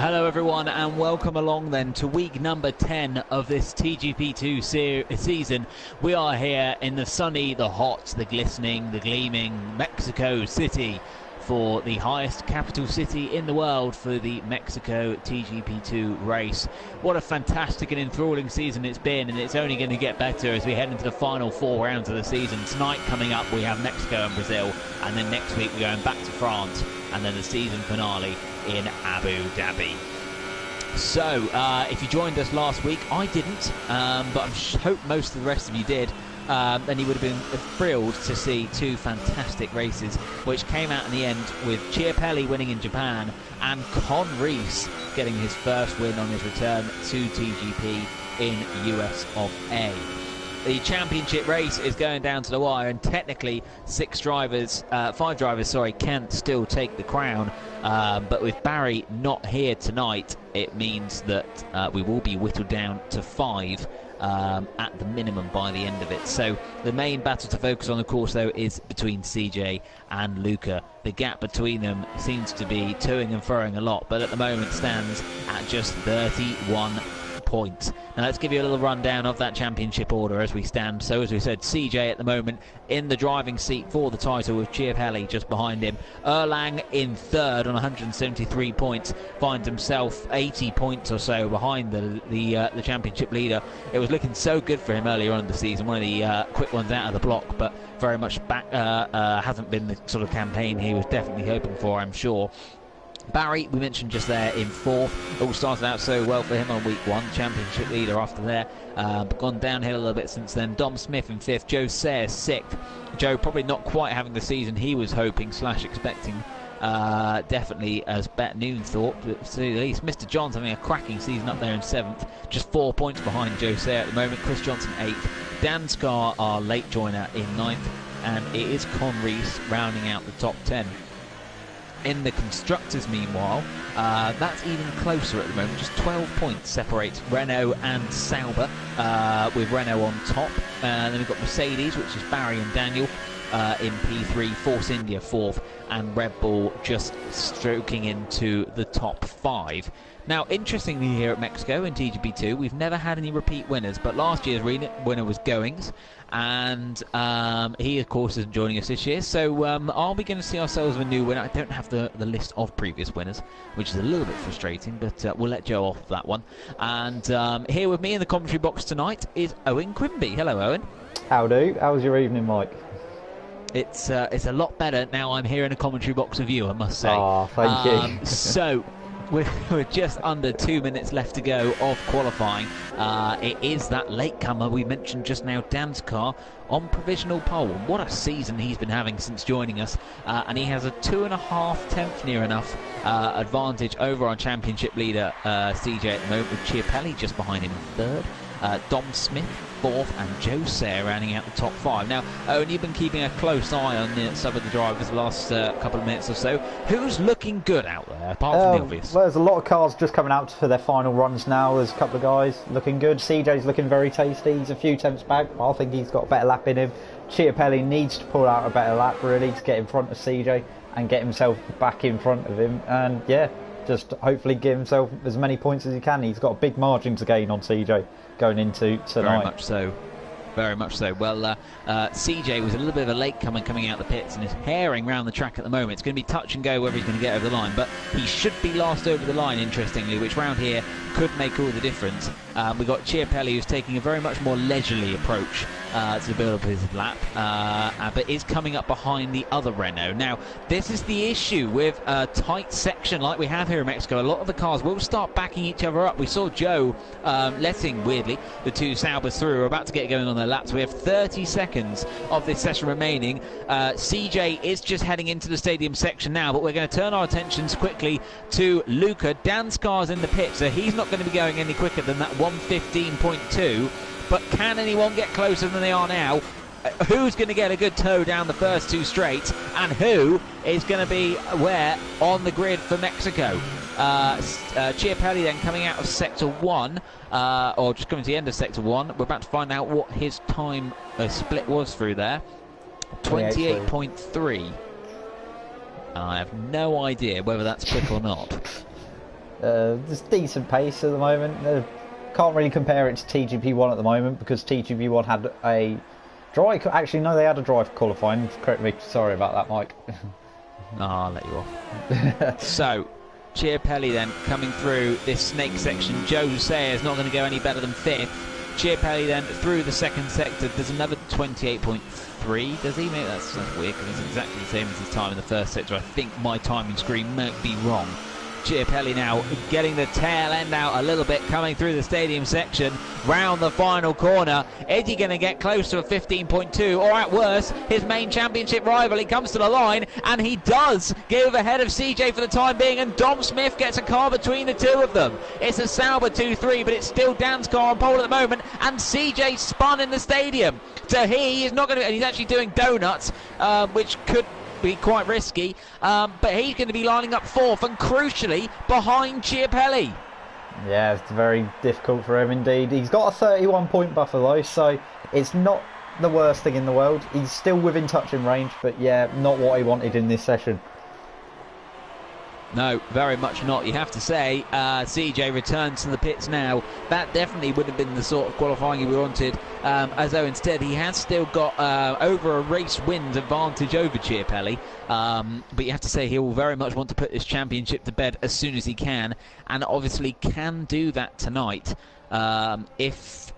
Hello everyone and welcome along then to week number 10 of this TGP2 season. We are here in the sunny, the hot, the glistening, the gleaming Mexico City for the highest capital city in the world for the Mexico TGP2 race. What a fantastic and enthralling season it's been, and it's only going to get better as we head into the final 4 rounds of the season. Tonight coming up we have Mexico and Brazil, and then next week we're going back to France, and then the season finale in Abu Dhabi. So, if you joined us last week, I didn't, but I hope most of the rest of you did. And you would have been thrilled to see 2 fantastic races, which came out in the end with Chiapelli winning in Japan and Con Rees getting his first win on his return to TGP in US of A. The championship race is going down to the wire, and technically 5 drivers, can still take the crown. But with Barry not here tonight, it means that we will be whittled down to 5 at the minimum by the end of it. So the main battle to focus on, of course, though, is between CJ and Luca. The gap between them seems to be toing and froing a lot, but at the moment stands at just 31 points. Now let's give you a little rundown of that championship order as we stand. So as we said, CJ at the moment in the driving seat for the title with Chiapelli just behind him. Erlang in third on 173 points, finds himself 80 points or so behind the championship leader. It was looking so good for him earlier on in the season, one of the quick ones out of the block, but very much back hasn't been the sort of campaign he was definitely hoping for, I'm sure. Barry, we mentioned just there, in 4th. All started out so well for him on week 1, championship leader after there, but gone downhill a little bit since then. Dom Smith in 5th, Joe Sayre 6th. Joe probably not quite having the season he was hoping / expecting, definitely as Bet Noon thought, but to the least. Mr. John's having a cracking season up there in 7th, just 4 points behind Joe Sayre at the moment. Chris Johnson 8th, Dan Scar, our late joiner, in 9th, and it is Con Rees rounding out the top 10. In the constructors, meanwhile, that's even closer at the moment. Just 12 points separates Renault and Sauber, with Renault on top. Then we've got Mercedes, which is Barry and Daniel in P3, Force India 4th, and Red Bull just stroking into the top 5. Now, interestingly, here at Mexico in TGP2, we've never had any repeat winners, but last year's winner was Goings, and he, of course, isn't joining us this year. So are we going to see ourselves with a new winner? I don't have the list of previous winners, which is a little bit frustrating, but we'll let Joe off that one. And here with me in the commentary box tonight is Owen Quimby. Hello, Owen. How do? How was your evening, Mike? It's a lot better now I'm here in a commentary box with you, I must say. Oh, thank you. So we're just under 2 minutes left to go of qualifying. It is that latecomer we mentioned just now, Dan's car, on provisional pole. What a season he's been having since joining us, and he has a 2.5 tenths near enough advantage over our championship leader CJ at the moment, with Chiapelli just behind him in 3rd. Dom Smith 4th, and Joe Sayre rounding out the top 5. Now, Owen, you've been keeping a close eye on some of the drivers the last couple of minutes or so. Who's looking good out there, apart from the obvious? Well, there's a lot of cars just coming out for their final runs now. There's a couple of guys looking good. CJ's looking very tasty. He's a few tenths back, but I think he's got a better lap in him. Chiapelli needs to pull out a better lap, really, to get in front of CJ and get himself back in front of him. And, yeah, just hopefully give himself as many points as he can. He's got a big margin to gain on CJ going into tonight. Very much so. Very much so. Well, CJ was a little bit of a latecomer coming out the pits and is herring around the track at the moment. It's going to be touch and go whether he's going to get over the line, but he should be last over the line, interestingly, which round here could make all the difference. We've got Chiapelli, who's taking a very much more leisurely approach to the build up his lap, but is coming up behind the other Renault. Now, this is the issue with a tight section like we have here in Mexico. A lot of the cars will start backing each other up. We saw Joe letting, weirdly, the 2 Saubers through. We're about to get going on their laps. We have 30 seconds of this session remaining. CJ is just heading into the stadium section now, but we're going to turn our attentions quickly to Luca. Dan Scar's in the pit, so he's not going to be going any quicker than that 1:15.2. But can anyone get closer than they are now? Who's going to get a good tow down the first 2 straights, and who is going to be where on the grid for Mexico? Chiapelli then coming out of Sector 1, or just coming to the end of Sector 1. We're about to find out what his time split was through there. 28.3. I have no idea whether that's quick or not. There's decent pace at the moment. Can't really compare it to TGP1 at the moment because TGP1 had a dry... Actually, no, they had a dry qualifying. Correct me. Sorry about that, Mike. Oh, I'll let you off. So, Chiapelli then coming through this snake section. Joe Sayer is not going to go any better than 5th. Chiapelli then through the second sector. There's another 28.3, does he? Maybe that's weird because it's exactly the same as his time in the first sector. I think my timing screen might be wrong. Chiapelli now getting the tail end out a little bit, coming through the stadium section, round the final corner. Is he going to get close to a 15.2, or at worst, his main championship rival? He comes to the line, and he does give ahead of CJ for the time being, and Dom Smith gets a car between the two of them. It's a Sauber 2-3, but it's still Dan's car on pole at the moment, and CJ spun in the stadium. So he is not going to, and he's actually doing donuts, which could be quite risky, but he's going to be lining up 4th and crucially behind Chiapelli. Yeah, it's very difficult for him indeed. He's got a 31-point buffer though, so it's not the worst thing in the world. He's still within touching range, but yeah, not what he wanted in this session. No, very much not. You have to say, CJ returns to the pits now. That definitely would have been the sort of qualifying he wanted, as though instead he has still got over a race wins advantage over Chiapelli. But you have to say he will very much want to put this championship to bed as soon as he can, and obviously can do that tonight if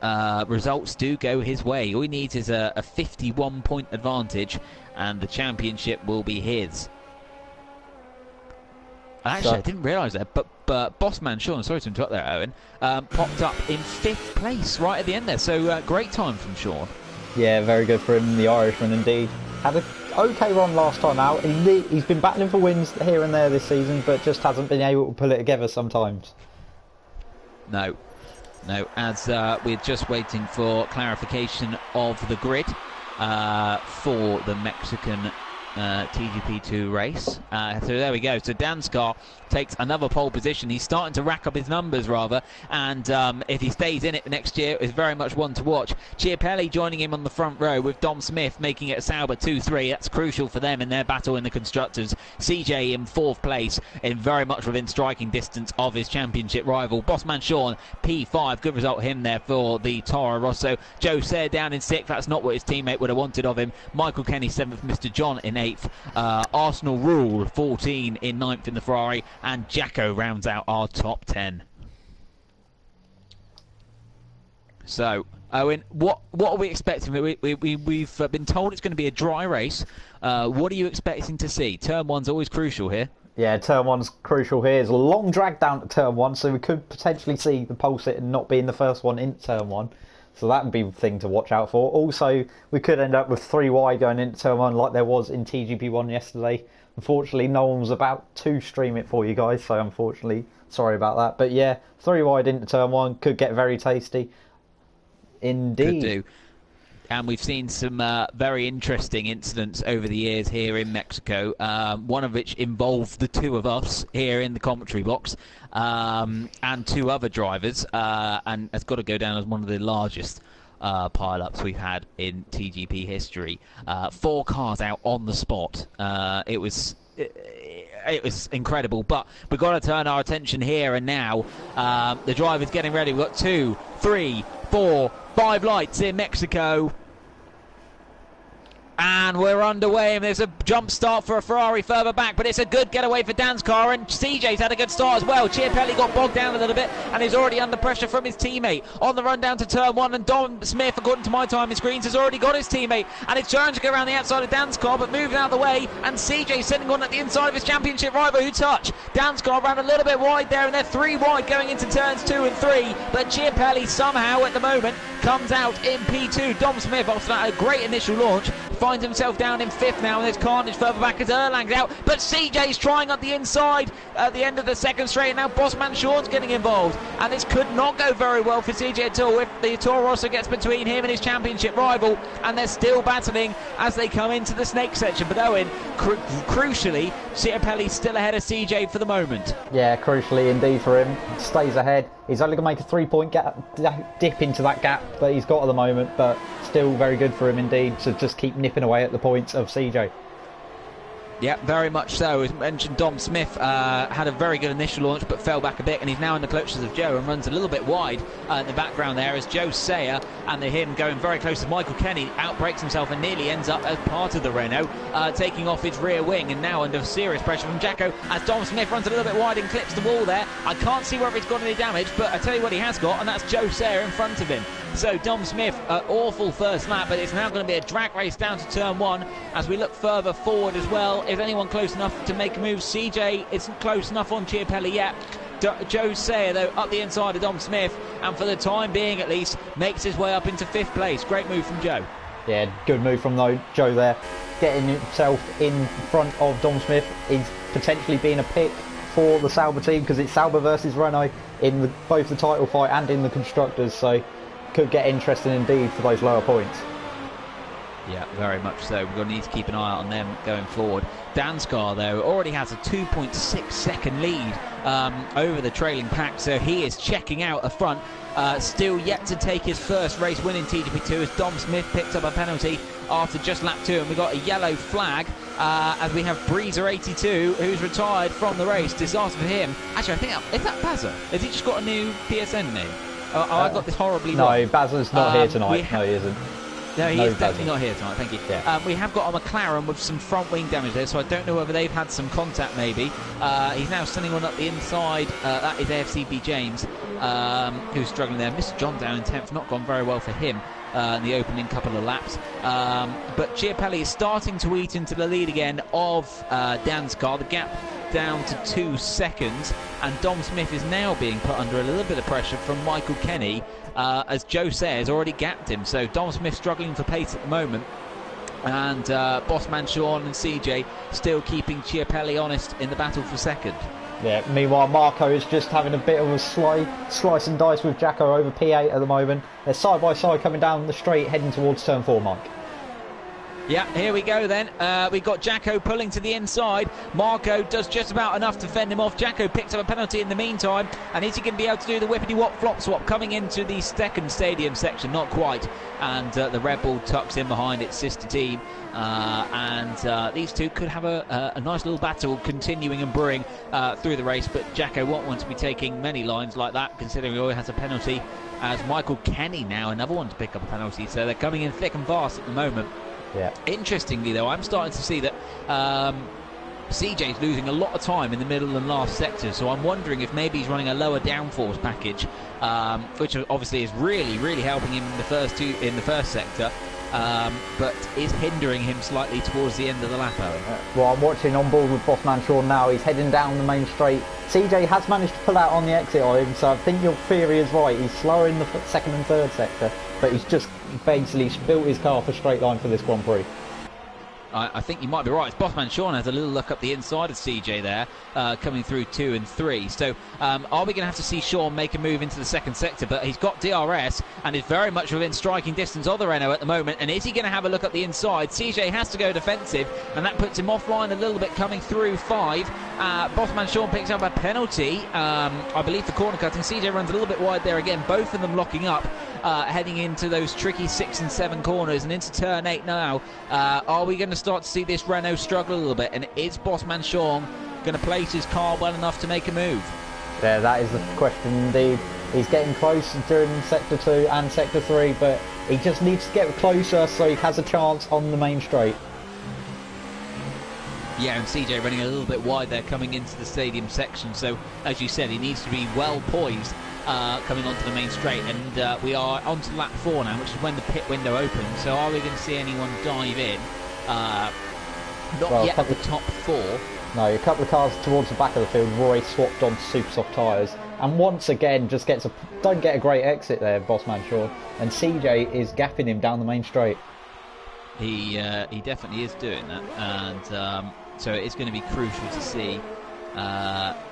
results do go his way. All he needs is a 51-point advantage, and the championship will be his. Actually, I didn't realise that, but Bossman Sean, sorry to interrupt there, Owen, popped up in 5th place right at the end there. So great time from Sean. Yeah, very good for him, the Irishman indeed. Had an okay run last time out. He's been battling for wins here and there this season, but just hasn't been able to pull it together sometimes. No, as we're just waiting for clarification of the grid for the Mexican TGP2 race. So there we go. So Dan's car takes another pole position. He's starting to rack up his numbers rather, and if he stays in it next year, is very much one to watch. Chiapelli joining him on the front row with Dom Smith making it a Sauber 2-3. That's crucial for them in their battle in the constructors. CJ in 4th place, in very much within striking distance of his championship rival. Bossman Sean P5, good result him there for the Toro Rosso. Joe Sayer down in 6th. That's not what his teammate would have wanted of him. Michael Kenny 7th, Mr. John in 8th. Arsenal Rule 14 in 9th in the Ferrari, and Jacko rounds out our top 10. So, Owen, what are we expecting? We've been told it's going to be a dry race. What are you expecting to see? Turn 1's always crucial here. Yeah, turn 1's crucial here. It's a long drag down to turn 1, so we could potentially see the pole sit not being the first one in turn 1. So that would be the thing to watch out for. Also, we could end up with 3 wide going into turn 1 like there was in TGP1 yesterday. Unfortunately, no one was about to stream it for you guys, so unfortunately, sorry about that. But yeah, 3 wide into turn 1 could get very tasty. Indeed. Could do. And we've seen some very interesting incidents over the years here in Mexico, one of which involved the two of us here in the commentary box, and 2 other drivers, and it's got to go down as one of the largest pile-ups we've had in TGP history. 4 cars out on the spot. It was incredible, but we've got to turn our attention here and now. The driver's getting ready. We've got 2, 3, 4, 5 lights in Mexico. And we're underway, and there's a jump start for a Ferrari further back, but it's a good getaway for Dan's car, and CJ's had a good start as well. Chiapelli got bogged down a little bit, and is already under pressure from his teammate. On the run down to turn 1, and Dom Smith, according to my timing screens, has already got his teammate, and it's trying to go around the outside of Dan's car, but moving out of the way, and CJ sitting on at the inside of his championship rival, who touch. Dan's car ran a little bit wide there, and they're 3 wide going into turns 2 and 3, but Chiapelli somehow at the moment comes out in P2. Dom Smith, after that, a great initial launch, finds himself down in 5th now, and there's carnage further back as Erlang's out, but CJ's trying up the inside at the end of the second straight, and now Bossman Sean's getting involved, and this could not go very well for CJ at all if the Toro Rosso gets between him and his championship rival, and they're still battling as they come into the snake section. But Owen, crucially, Chiapelli's still ahead of CJ for the moment. Yeah, crucially indeed for him. Stays ahead. He's only going to make a 3-point dip into that gap that he's got at the moment, but still very good for him indeed to just keep nipping away at the points of CJ. Yeah, very much so. As mentioned, Dom Smith had a very good initial launch but fell back a bit, and he's now in the clutches of Joe and runs a little bit wide in the background there as Joe Sayer and him going very close to Michael Kenny outbreaks himself and nearly ends up as part of the Renault, taking off his rear wing, and now under serious pressure from Jacko as Dom Smith runs a little bit wide and clips the wall there. I can't see whether he's got any damage, but I tell you what he has got, and that's Joe Sayer in front of him. So Dom Smith, awful first lap, but it's now going to be a drag race down to turn 1 as we look further forward as well. Is anyone close enough to make a move? CJ isn't close enough on Chiapelli yet. Joe Sayer, though, up the inside of Dom Smith, and for the time being at least, makes his way up into 5th place. Great move from Joe. Yeah, good move from Joe there. Getting himself in front of Dom Smith. He's potentially being a pick for the Sauber team because it's Sauber versus Renault in both the title fight and in the Constructors, so could get interesting indeed for those lower points. Yeah, very much so. We're going to need to keep an eye out on them going forward. Dansgaard, though, already has a 2.6 second lead over the trailing pack, so he is checking out a front. Still yet to take his first race win in TGP2 as Dom Smith picks up a penalty after just lap 2, and we got a yellow flag as we have Breezer82 who's retired from the race. Disaster for him. Actually, I think is that Bazza? Has he just got a new PSN name? I got this horribly wrong. No, Bazza's not here tonight. No, he isn't. No, he is definitely not here tonight, thank you. Yeah. We have got a McLaren with some front wing damage there, so I don't know whether they've had some contact maybe. He's now sending one up the inside. That is AFCB James, who's struggling there. Mr. John down in 10th, not gone very well for him in the opening couple of laps. But Chiapelli is starting to eat into the lead again of Dansgaard. The gap down to 2 seconds, and Dom Smith is now being put under a little bit of pressure from Michael Kenny as Joe Sayers already gapped him. So Dom Smith struggling for pace at the moment, and Bossman Sean and CJ still keeping Chiapelli honest in the battle for second. Yeah, meanwhile Marco is just having a bit of a slice and dice with Jacko over P8 at the moment. They're side by side coming down the straight heading towards turn 4, Mike. Yeah, here we go then. We've got Jacko pulling to the inside. Marco does just about enough to fend him off. Jacko picks up a penalty in the meantime. And is he going to be able to do the whippity-wop flop swap coming into the second stadium section? Not quite. And the Red Bull tucks in behind its sister team. And these two could have a nice little battle continuing and brewing through the race. But Jacko won't want to be taking many lines like that, considering he always has a penalty. As Michael Kenny now, another one to pick up a penalty. So they're coming in thick and fast at the moment. Yeah. Interestingly, though, I'm starting to see that CJ's losing a lot of time in the middle and last sectors, so I'm wondering if maybe he's running a lower downforce package, which obviously is really helping him in the first sector, but is hindering him slightly towards the end of the lap. Well, I'm watching on board with Bossman Sean now. He's heading down the main straight. CJ has managed to pull out on the exit on him, so I think your theory is right. He's slower in the second and third sector, but he's just basically built his car for straight line for this Grand Prix. I think you might be right. Bossman Sean has a little look up the inside of CJ there, coming through 2 and 3. So are we going to have to see Sean make a move into the second sector? But he's got DRS and is very much within striking distance of the Renault at the moment. And is he going to have a look at the inside? CJ has to go defensive, and that puts him offline a little bit coming through 5. Bossman Sean picks up a penalty, I believe, for corner cutting. CJ runs a little bit wide there again, both of them locking up, heading into those tricky 6 and 7 corners and into turn 8 now. Are we going to start to see this Renault struggle a little bit, and is Bossman Sean going to place his car well enough to make a move? Yeah, that is the question indeed. He's getting close during sector 2 and sector 3, but he just needs to get closer so he has a chance on the main straight. Yeah, and CJ running a little bit wide there coming into the stadium section, so as you said, he needs to be well poised coming onto the main straight, and we are onto lap 4 now, which is when the pit window opens. So are we going to see anyone dive in? Not yet at the top 4. No, a couple of cars towards the back of the field. Roy swapped on super soft tyres, and once again just don't get a great exit there, Bossman Sean, and CJ is gapping him down the main straight. He definitely is doing that, and so it's going to be crucial to see.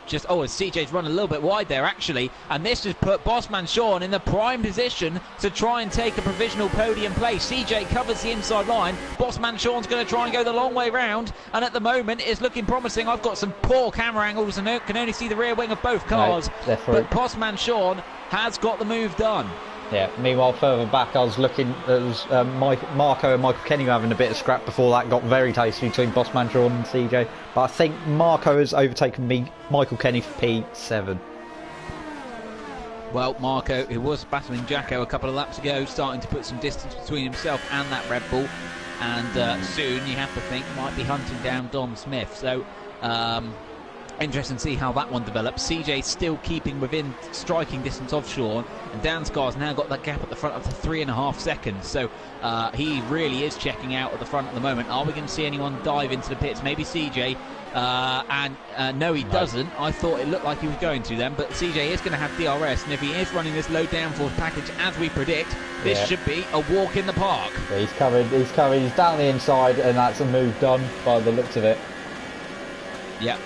CJ's run a little bit wide there actually, and this has put Bossman Sean in the prime position to try and take a provisional podium place. CJ covers the inside line. Bossman Sean's going to try and go the long way round, and at the moment it's looking promising. I've got some poor camera angles and can only see the rear wing of both cars, but Bossman Sean has got the move done. Yeah. Meanwhile, further back, I was looking. It was Marco and Michael Kenny were having a bit of scrap before that got very tasty between Bossman Sean and CJ. But I think Marco has overtaken Michael Kenny for P7. Well, Marco, who was battling Jacko a couple of laps ago, starting to put some distance between himself and that Red Bull, and soon you have to think might be hunting down Dom Smith. So. Interesting to see how that one develops. CJ still keeping within striking distance of Sean, and Dansgaard's now got that gap at the front up to 3.5 seconds. So he really is checking out at the front at the moment. Are we going to see anyone dive into the pits? Maybe CJ. No, he doesn't. I thought it looked like he was going to then, but CJ is going to have DRS, and if he is running this low downforce package as we predict, this should be a walk in the park. Yeah, he's covered. He's down the inside, and that's a move done by the looks of it. Yeah,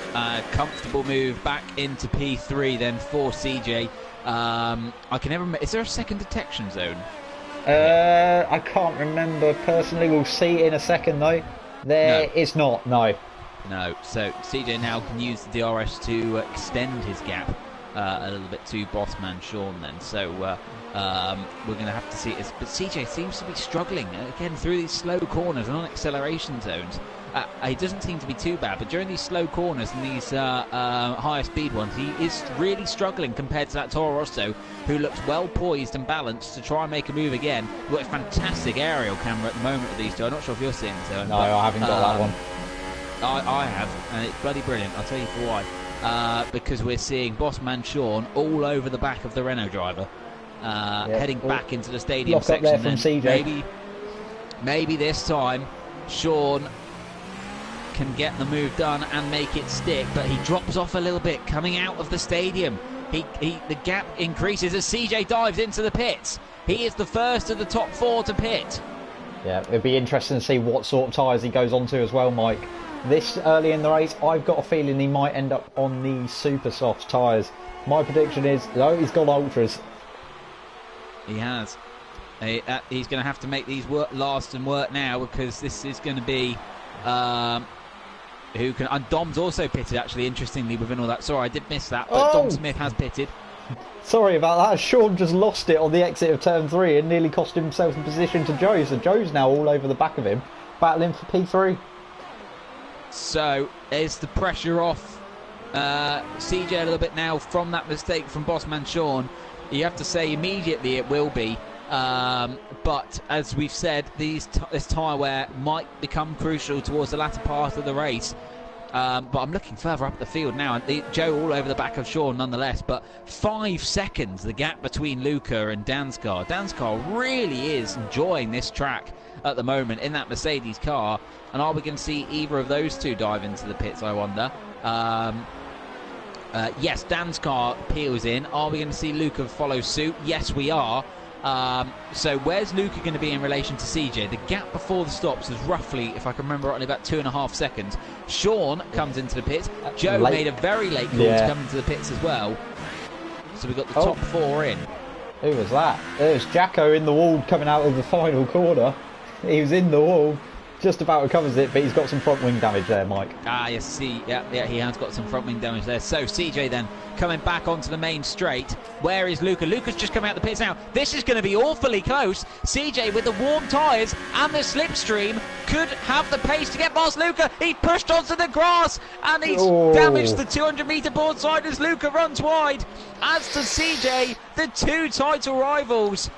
comfortable move back into P3 then for CJ. I can never remember. Is there a second detection zone? I can't remember personally. We'll see in a second though. There is not. No. No. So CJ now can use the DRS to extend his gap a little bit to Bossman Sean then. So we're going to have to see it. But CJ seems to be struggling again through these slow corners and on acceleration zones. He doesn't seem to be too bad, but during these slow corners and these higher speed ones, he is really struggling compared to that Toro Rosso, who looks well poised and balanced to try and make a move again. We've got a fantastic aerial camera at the moment of these two. I'm not sure if you're seeing it. No, I haven't got that one. I have, and it's bloody brilliant. I'll tell you for why. Because we're seeing Bossman Sean all over the back of the Renault driver, heading back into the stadium section. Lock up there from CJ. Maybe this time Sean can get the move done and make it stick, but he drops off a little bit coming out of the stadium. The gap increases as CJ dives into the pits. He is the first of the top 4 to pit. Yeah, it'd be interesting to see what sort of tyres he goes onto as well, Mike. This early in the race, I've got a feeling he might end up on the super soft tyres. My prediction is, no, he's got ultras. He has. He's going to have to make these last and work now, because this is going to be who can. And Dom's also pitted, actually, interestingly, within all that. Sorry, I did miss that, but Dom Smith has pitted. Sorry about that. Sean just lost it on the exit of turn 3 and nearly cost himself in position to Joe. So Joe's now all over the back of him, battling for P3. So is the pressure off CJ a little bit now from that mistake from Bossman Sean? You have to say immediately it will be. But as we've said, this tyre wear might become crucial towards the latter part of the race. But I'm looking further up the field now. Joe all over the back of Sean nonetheless. But 5 seconds, the gap between Luca and Dansgaard. Dansgaard really is enjoying this track at the moment in that Mercedes car. And are we going to see either of those two dive into the pits, I wonder? Yes, Dansgaard peels in. Are we going to see Luca follow suit? Yes, we are. So where's Luca going to be in relation to CJ? The gap before the stops is roughly, if I can remember rightly, about 2.5 seconds. Sean comes into the pits. Joe made a very late call to come into the pits as well. So we've got the top 4 in. Who was that? It was Jacko in the wall coming out of the final corner. He was in the wall. Just about recovers it, but he's got some front wing damage there, Mike. Yes, see, yeah, he has got some front wing damage there. So CJ then coming back onto the main straight. Where is Luca? Luca's just come out the pits now. This is going to be awfully close. CJ with the warm tyres and the slipstream could have the pace to get past Luca. He pushed onto the grass and he's damaged the 200-metre board side as Luca runs wide. As to CJ, the 2 title rivals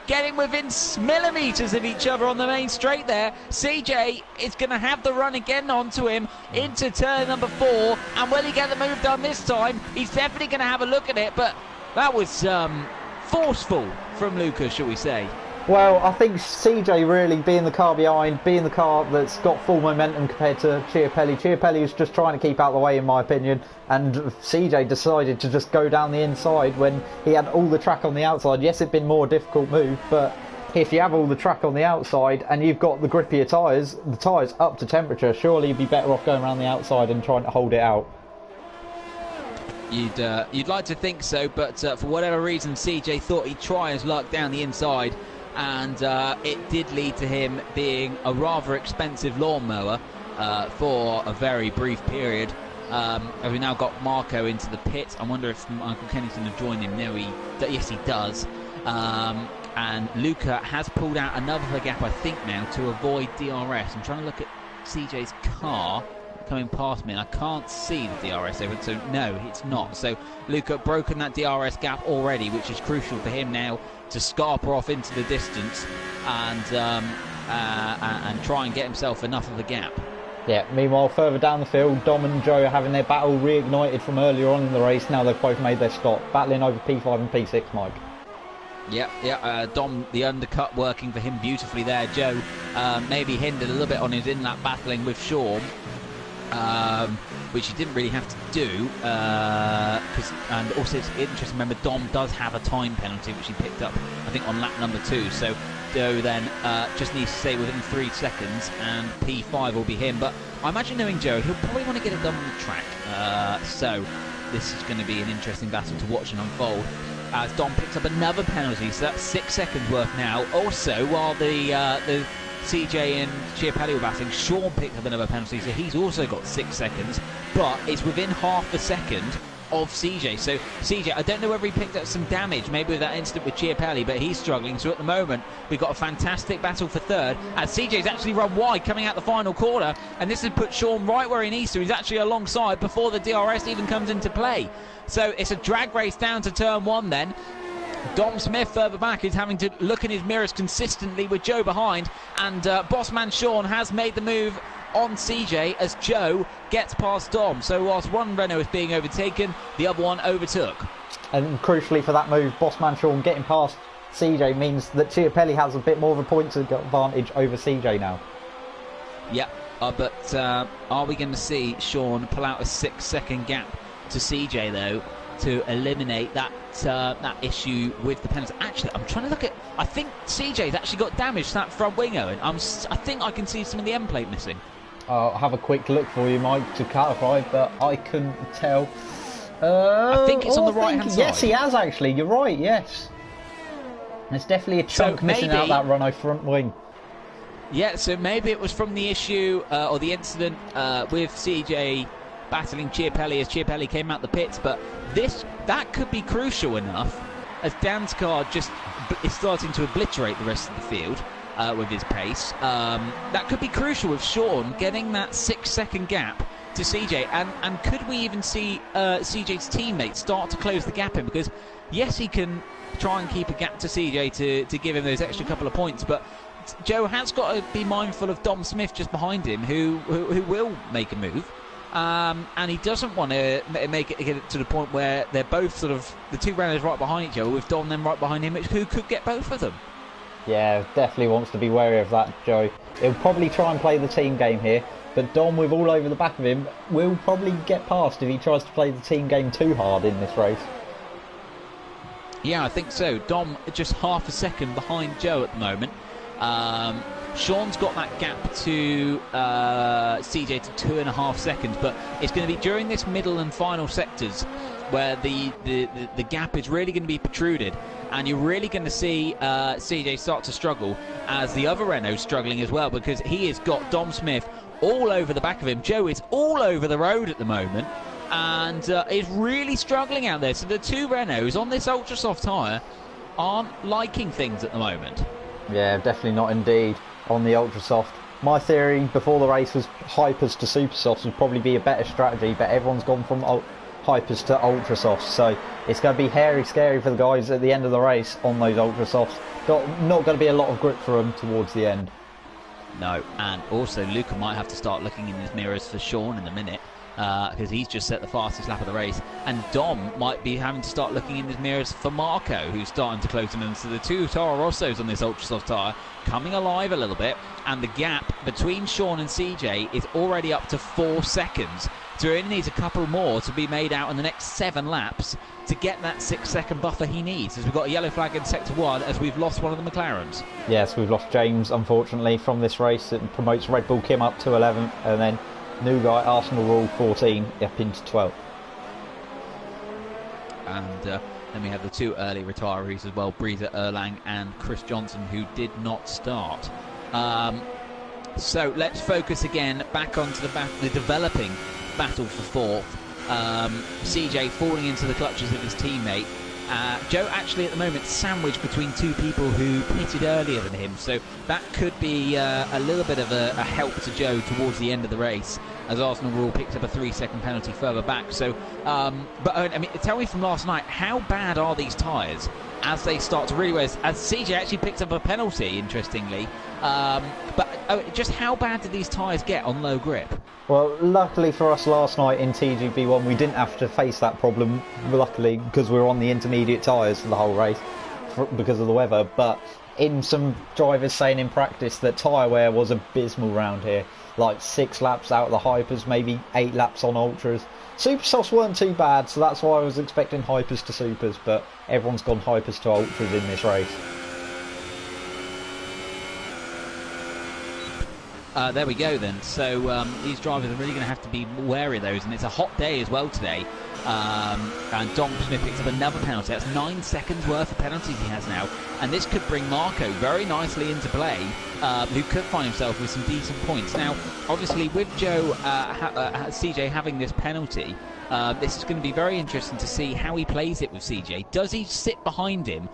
getting within millimetres of each other on the main straight there. CJ is going to have the run again onto him into turn number 4. And will he get the move done this time? He's definitely going to have a look at it, but that was forceful from Lucas, shall we say. Well, I think CJ really being the car behind, being the car that's got full momentum compared to Chiapelli. Chiapelli was just trying to keep out of the way, in my opinion, and CJ decided to just go down the inside when he had all the track on the outside. Yes, it'd been more difficult move, but if you have all the track on the outside and you've got the grippier tyres, the tyres up to temperature, surely you'd be better off going around the outside and trying to hold it out. You'd like to think so, but for whatever reason, CJ thought he'd try his luck down the inside. And it did lead to him being a rather expensive lawnmower for a very brief period. We've now got Marco into the pit. I wonder if Michael Kenny's going to join him. No, yes, he does. And Luca has pulled out another gap, I think, now to avoid DRS. I'm trying to look at CJ's car coming past me, and I can't see the DRS over, so no, it's not. So Luca broken that DRS gap already, which is crucial for him now to scarper off into the distance and try and get himself enough of a gap. Yeah, meanwhile, further down the field, Dom and Joe are having their battle reignited from earlier on in the race. Now they've both made their stop, battling over P5 and P6, Mike. Yeah, Dom, the undercut working for him beautifully there. Joe maybe hindered a little bit on his in-lap battling with Sean, which he didn't really have to do. And also it's interesting to remember Dom does have a time penalty, which he picked up, I think, on lap number 2. So Joe then just needs to stay within 3 seconds, and P5 will be him. But I imagine, knowing Joe, he'll probably want to get it done on the track. So this is going to be an interesting battle to watch and unfold, as Dom picks up another penalty, so that's 6 seconds worth now. Also, while the CJ and Chiapelli were battling, Sean picked up another penalty, so he's also got 6 seconds, but it's within half a second of CJ. So CJ, I don't know whether he picked up some damage, maybe with that incident with Chiapelli, but he's struggling. So at the moment, we've got a fantastic battle for third, as CJ's actually run wide coming out the final corner, and this has put Sean right where he needs to. He's actually alongside before the DRS even comes into play. So it's a drag race down to turn 1 then. Dom Smith further back is having to look in his mirrors consistently with Joe behind, and Bossman Sean has made the move on CJ as Joe gets past Dom. So whilst one Renault is being overtaken, the other one overtook. And crucially for that move, Bossman Sean getting past CJ means that Chiapelli has a bit more of a points advantage over CJ now. Yep, but are we going to see Sean pull out a 6-second gap to CJ though, to eliminate that issue with the penalty? Actually, I'm trying to look at, I think CJ's actually got damage to that front wing, Owen. I think I can see some of the end plate missing. I'll have a quick look for you, Mike, to clarify, but I couldn't tell. I think it's on the right hand side. Yes, he has actually, you're right, yes. There's definitely a chunk missing out that Renault front wing. Yeah, so maybe it was from the issue or the incident with CJ battling Chiapelli as Chiapelli came out the pits, but that could be crucial enough, as Dan's car just is starting to obliterate the rest of the field with his pace. That could be crucial with Sean getting that 6-second gap to CJ, and could we even see CJ's teammates start to close the gap in? Because yes, he can try and keep a gap to CJ to give him those extra couple of points, but Joe has got to be mindful of Dom Smith just behind him, who will make a move. And he doesn't want to make it get to the point where they're both sort of the two runners right behind each other, with Dom then right behind him, who could get both of them. Yeah, definitely wants to be wary of that, Joe. He'll probably try and play the team game here, but Dom, with all over the back of him, will probably get past if he tries to play the team game too hard in this race. Yeah, I think so. Dom just half a second behind Joe at the moment. Sean's got that gap to CJ to 2.5 seconds, but it's going to be during this middle and final sectors where the gap is really going to be protruded, and you're really going to see CJ start to struggle, as the other Renault's struggling as well, because he has got Dom Smith all over the back of him. Joe is all over the road at the moment, and is really struggling out there. So the two Renaults on this ultra soft tyre aren't liking things at the moment. Yeah, definitely not indeed on the ultra soft. My theory before the race was hypers to super softs would probably be a better strategy, but everyone's gone from hypers to ultra softs, so it's going to be hairy scary for the guys at the end of the race on those ultra softs. Not going to be a lot of grip for them towards the end. No, and also Luca might have to start looking in his mirrors for Sean in a minute, because he's just set the fastest lap of the race, and Dom might be having to start looking in his mirrors for Marco, who's starting to close him in. So the two Toro Rossos on this ultra soft tyre coming alive a little bit, and the gap between Sean and CJ is already up to 4 seconds. So he only needs a couple more to be made out in the next 7 laps to get that 6-second buffer he needs, as we've got a yellow flag in sector 1 as we've lost one of the McLarens. Yes, we've lost James, unfortunately, from this race. It promotes Red Bull Kim up to 11th, and then new guy Arsenal Rule 14 up into 12th. And then we have the two early retirees as well, Breeza Erlang and Chris Johnson, who did not start. So let's focus again back onto the developing battle for fourth. CJ falling into the clutches of his teammate, Joe actually at the moment sandwiched between two people who pitted earlier than him, so that could be a little bit of a help to Joe towards the end of the race, as Arsenal Rule picked up a 3-second penalty further back. So, but I mean, tell me from last night, how bad are these tyres as they start to really wear? As CJ actually picked up a penalty, interestingly, but just how bad did these tyres get on low grip? Well, luckily for us last night in TGP1, we didn't have to face that problem, luckily, because we were on the intermediate tyres for the whole race because of the weather. But in some drivers saying in practice that tyre wear was abysmal round here, like 6 laps out of the hypers, maybe 8 laps on ultras. Super softs weren't too bad, so that's why I was expecting hypers to supers, but everyone's gone hypers to ultras in this race. There we go then. So these drivers are really going to have to be wary of those, and it's a hot day as well today. And Dom Smith picks up another penalty. That's 9 seconds worth of penalties he has now, and this could bring Marco very nicely into play, who could find himself with some decent points. Now, obviously, with Joe CJ having this penalty, this is going to be very interesting to see how he plays it with CJ. Does he sit behind him,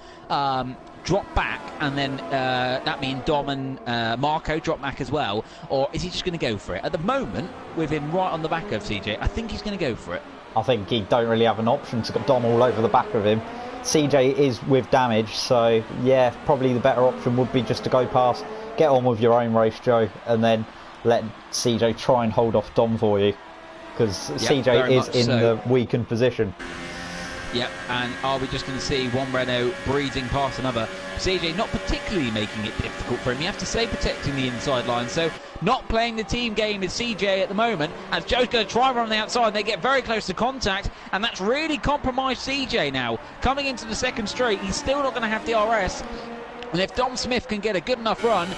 drop back, and then that means Dom and Marco drop back as well, or is he just going to go for it? At the moment, with him right on the back of CJ, I think he's going to go for it. I think he don't really have an option to get Dom all over the back of him. CJ is with damage, so yeah, probably the better option would be just to go past, get on with your own race, Joe, and then let CJ try and hold off Dom for you, because CJ is in the weakened position. Yep, and are we just going to see one Renault breezing past another? CJ not particularly making it difficult for him, you have to say, protecting the inside line. So not playing the team game with CJ at the moment, as Joe's going to try and run on the outside. They get very close to contact, and that's really compromised CJ now. Coming into the second straight, he's still not going to have the RS. And if Dom Smith can get a good enough run,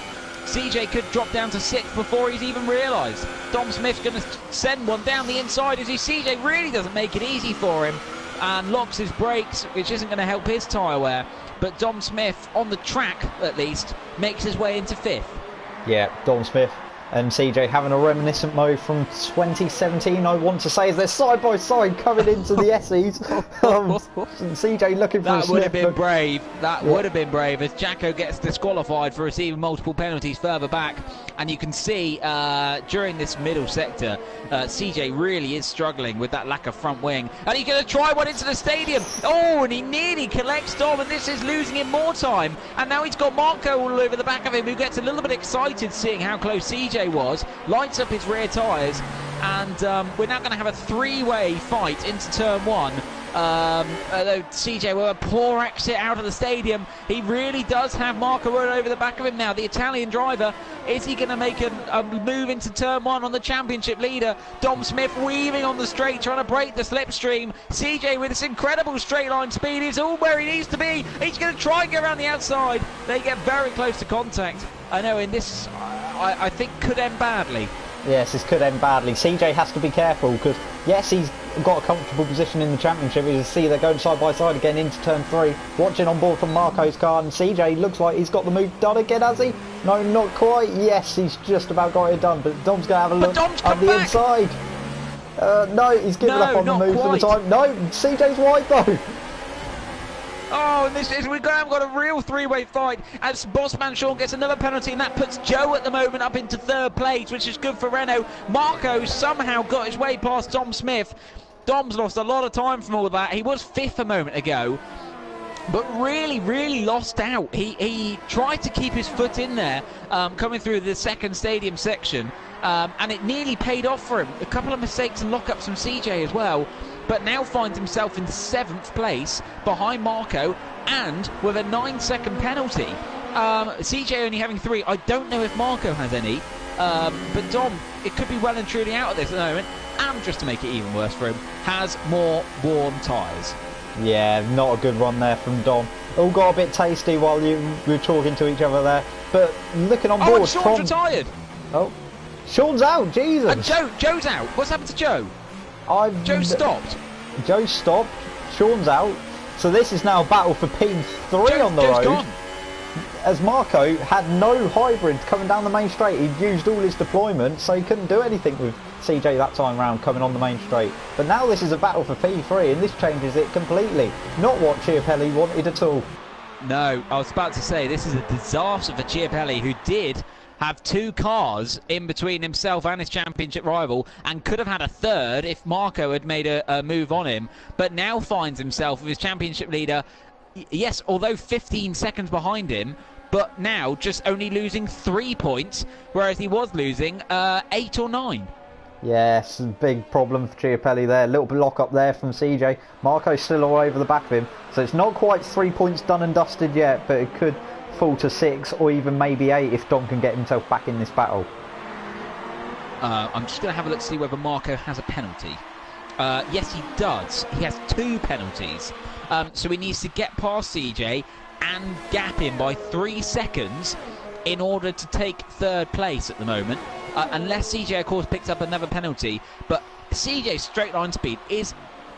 CJ could drop down to 6th before he's even realised. Dom Smith's going to send one down the inside, as CJ really doesn't make it easy for him and locks his brakes, which isn't going to help his tyre wear. But Dom Smith, on the track at least, makes his way into 5th. Yeah, Dom Smith and CJ having a reminiscent mode from 2017, I want to say, as they're side by side coming into the S's. CJ looking for that would have been brave. That would have been brave, as Jacko gets disqualified for receiving multiple penalties further back. And you can see during this middle sector, CJ really is struggling with that lack of front wing. And he's going to try one into the stadium. Oh, and he nearly collects Dom, and this is losing him more time. And now he's got Marco all over the back of him, who gets a little bit excited seeing how close CJ was, lights up his rear tyres, and we're now going to have a 3-way fight into turn 1. Although CJ with a poor exit out of the stadium, he really does have Marco all over the back of him now. The Italian driver, is he going to make a move into turn 1 on the championship leader? Dom Smith weaving on the straight, trying to break the slipstream. CJ with this incredible straight line speed is all where he needs to be. He's going to try and get around the outside. They get very close to contact. I know in this, I think could end badly. Yes, this could end badly. CJ has to be careful, because yes, he's got a comfortable position in the championship. You can see they're going side by side again into turn 3. Watching on board from Marco's car, and CJ looks like he's got the move done again, has he? No, not quite. Yes, he's just about got it done, but Dom's going to have a look at the inside. No, he's given up on the move for the time. No, CJ's wide though. Oh, and we've got a real 3-way fight as Bossman Sean gets another penalty, and that puts Joe at the moment up into 3rd place, which is good for Renault. Marco somehow got his way past Dom Smith. Dom's lost a lot of time from all that. He was 5th a moment ago, but really lost out. He tried to keep his foot in there, coming through the second stadium section, and it nearly paid off for him. A couple of mistakes and lockups from CJ as well, but now finds himself in 7th place behind Marco and with a 9-second penalty. CJ only having 3. I don't know if Marco has any, but Dom, it could be well and truly out of this at the moment, and just to make it even worse for him, has more warm tyres. Yeah, not a good run there from Dom. All got a bit tasty while you were talking to each other there, but looking on board. Oh, and Sean's retired. Oh, Sean's out, Jesus. And Joe's out. What's happened to Joe? Joe stopped. Joe stopped. Sean's out. So this is now a battle for P3 on the road. Joe's gone. as Marco had no hybrid coming down the main straight. He'd used all his deployment, so he couldn't do anything with CJ that time round coming on the main straight. But now this is a battle for P3, and this changes it completely. Not what Chiapelli wanted at all. No, I was about to say, this is a disaster for Chiapelli, who did have 2 cars in between himself and his championship rival, and could have had a third if Marco had made a move on him, but now finds himself with his championship leader, yes, although 15 seconds behind him, but now just only losing 3 points, whereas he was losing 8 or 9. Yes, big problem for Chiapelli there. A little block up there from CJ. Marco's still all over the back of him, so it's not quite 3 points done and dusted yet, but it could fall to 6 or even maybe 8 if Dom can get himself back in this battle. I'm just going to have a look to see whether Marco has a penalty. Yes, he does. He has 2 penalties. So he needs to get past CJ and gap him by 3 seconds in order to take 3rd place at the moment. Unless CJ, of course, picks up another penalty. But CJ's straight line speed is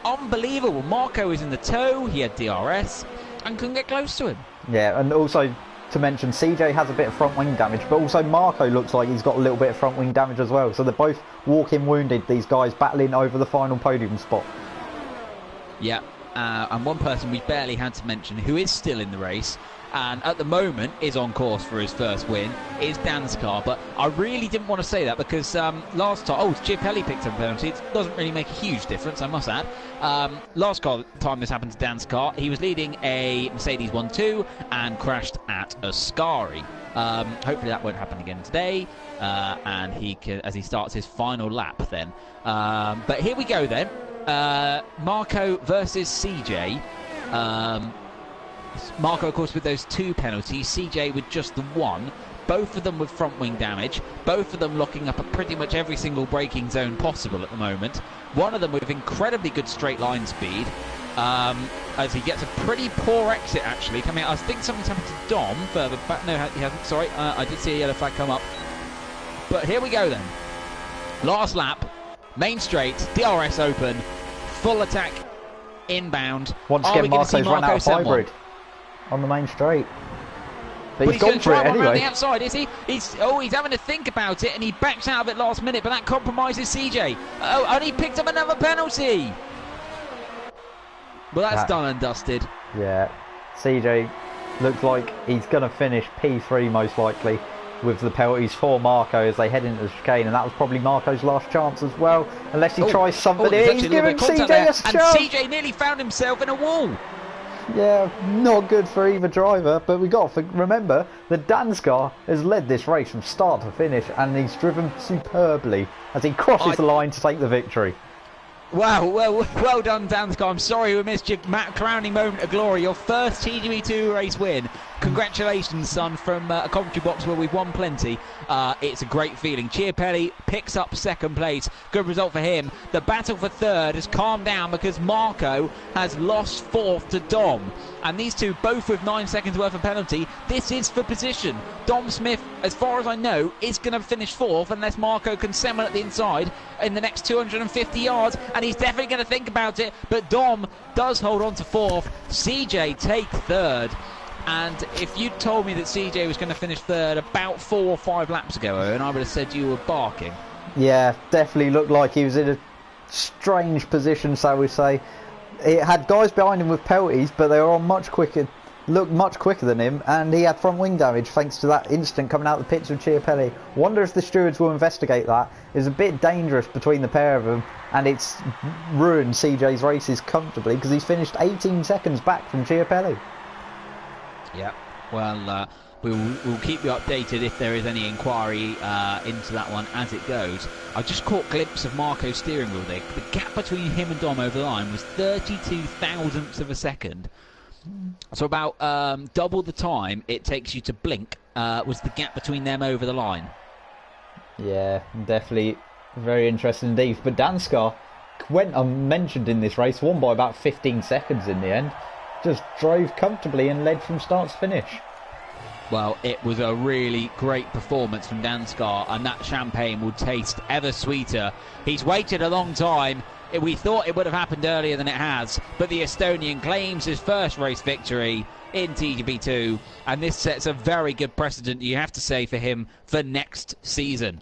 unbelievable. Marco is in the tow. He had DRS and couldn't get close to him. Yeah, and also to mention, CJ has a bit of front wing damage, but also Marco looks like he's got a little bit of front wing damage as well. So they're both walking wounded, these guys battling over the final podium spot. Yeah, and one person we barely had to mention who is still in the race and at the moment is on course for his first win is Danskar. But I really didn't want to say that because last time, Chiapelli picked up a penalty. It doesn't really make a huge difference, I must add. Last time this happened to Danskar, he was leading a Mercedes 1-2 and crashed at Ascari. Hopefully that won't happen again today, and he can, as he starts his final lap then. But here we go then. Marco versus CJ. Marco, of course, with those 2 penalties, CJ with just the 1, both of them with front wing damage, both of them locking up at pretty much every single braking zone possible at the moment, one of them with incredibly good straight line speed, as he gets a pretty poor exit actually coming out. I think something's happened to Dom further back. No, he hasn't, sorry, I did see a yellow flag come up. But here we go then. Last lap, main straight, DRS open, full attack inbound. Once again, Marco's run out of hybrid on the main straight. But he's gone for it anyway. Around the outside, is he? He's having to think about it, and he backs out of it last minute, but that compromises CJ. Oh, and he picked up another penalty. Well, that's done and dusted. Yeah, CJ looks like he's going to finish P3 most likely with the penalties for Marco as they head into the chicane, and that was probably Marco's last chance as well, unless he tries something. He's giving CJ a chance. And CJ nearly found himself in a wall. Yeah, not good for either driver, but we got to remember that Danskar has led this race from start to finish, and he's driven superbly as he crosses the line to take the victory. Wow, well done, Danskar. I'm sorry we missed your crowning moment of glory. Your first TGP2 race win. Congratulations, son, from a commentary box where we've won plenty. It's a great feeling. Chiapelli picks up 2nd place. Good result for him. The battle for 3rd has calmed down because Marco has lost 4th to Dom. And these two both with 9 seconds worth of penalty. This is for position. Dom Smith, as far as I know, is going to finish 4th unless Marco can send at the inside in the next 250 yards. And he's definitely going to think about it. But Dom does hold on to 4th. CJ take 3rd. And if you'd told me that CJ was going to finish 3rd about 4 or 5 laps ago, Owen, I would have said you were barking. Yeah, definitely looked like he was in a strange position, so we say. It had guys behind him with penalties, but they were on much quicker, looked much quicker than him, and he had front wing damage thanks to that instant coming out the pits with Chiapelli. Wonder if the stewards will investigate that. It's a bit dangerous between the pair of them, and it's ruined CJ's races comfortably because he's finished 18 seconds back from Chiapelli. Yeah, well, we'll keep you updated if there is any inquiry into that one as it goes. I just caught a glimpse of Marco's steering wheel there. The gap between him and Dom over the line was 32 thousandths of a second. So about double the time it takes you to blink was the gap between them over the line. Yeah, definitely very interesting indeed. But Danskar went unmentioned in this race, won by about 15 seconds in the end. Just drove comfortably and led from start to finish. Well, it was a really great performance from Danskar, and that champagne will taste ever sweeter. He's waited a long time, We thought it would have happened earlier than it has, but the Estonian claims his first race victory in TGP2, and this sets a very good precedent, you have to say, for him for next season.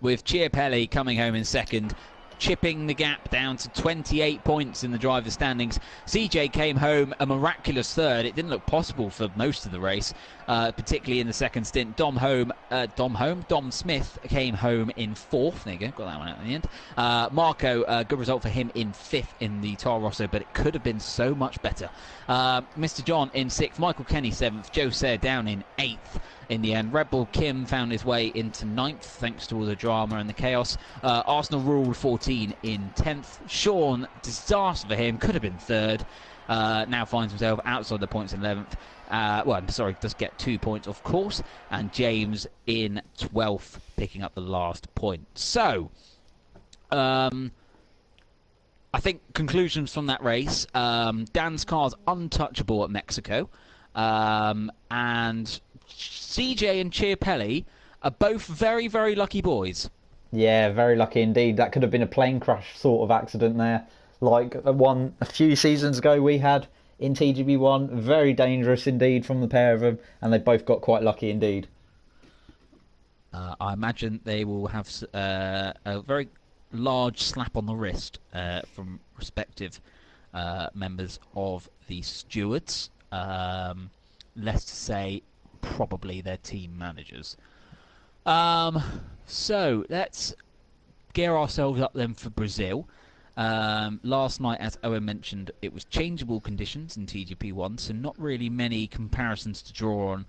With Chiapelli coming home in second, chipping the gap down to 28 points in the driver's standings. CJ came home a miraculous third. It didn't look possible for most of the race, particularly in the second stint. Dom Smith came home in fourth. There you go, got that one out in the end. Marco, good result for him in fifth in the Toro Rosso, but it could have been so much better. Mr. John in sixth, Michael Kenny seventh, Joe Sayre down in eighth. In the end, Red Bull Kim found his way into ninth thanks to all the drama and the chaos. Arsenal Rule 14 in 10th. Sean, disaster for him, could have been third. Now finds himself outside the points in 11th. Does get 2 points, of course. And James in 12th, picking up the last point. So, I think conclusions from that race. Dan's car's untouchable at Mexico. And CJ and Chiapelli are both very, very lucky boys. Yeah, very lucky indeed. That could have been a plane crash sort of accident there. Like one a few seasons ago we had in TGB1. Very dangerous indeed from the pair of them. And they both got quite lucky indeed. I imagine they will have a very large slap on the wrist from respective members of the stewards. Less to say, probably their team managers. So let's gear ourselves up then for Brazil. Last night, as Owen mentioned, it was changeable conditions in TGP1, so not really many comparisons to draw on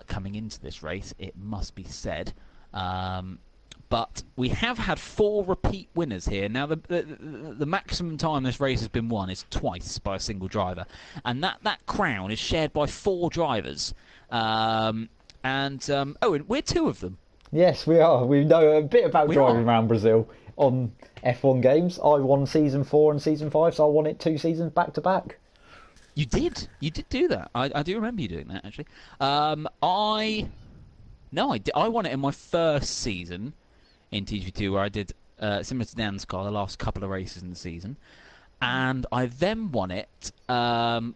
coming into this race, it must be said. But we have had 4 repeat winners here. Now, the maximum time this race has been won is twice by a single driver. And that crown is shared by 4 drivers. Owen, we're 2 of them. Yes, we are. We know a bit about driving around Brazil on F1 games. I won Season 4 and Season 5, so I won it 2 seasons back to back. You did do that. I do remember you doing that, actually. I won it in my first season in TGP2, where I did similar to Dan's car, the last couple of races in the season. And I then won it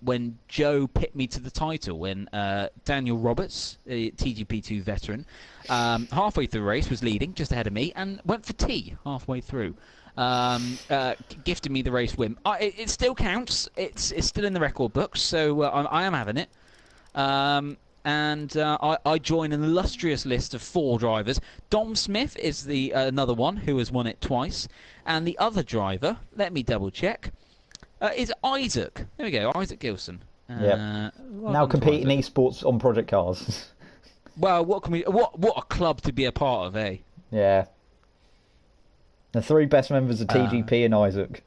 when Joe picked me to the title, when Daniel Roberts, a TGP2 veteran, halfway through the race was leading, just ahead of me, and went for tea halfway through. Gifted me the race win. It still counts. It's still in the record books, so I am having it. I join an illustrious list of 4 drivers. Dom Smith is the another one who has won it twice. And the other driver, let me double check, is Isaac. There we go, Isaac Gilson. Now competing esports on Project Cars. Well, what a club to be a part of, eh? Yeah. The 3 best members of TGP and Isaac.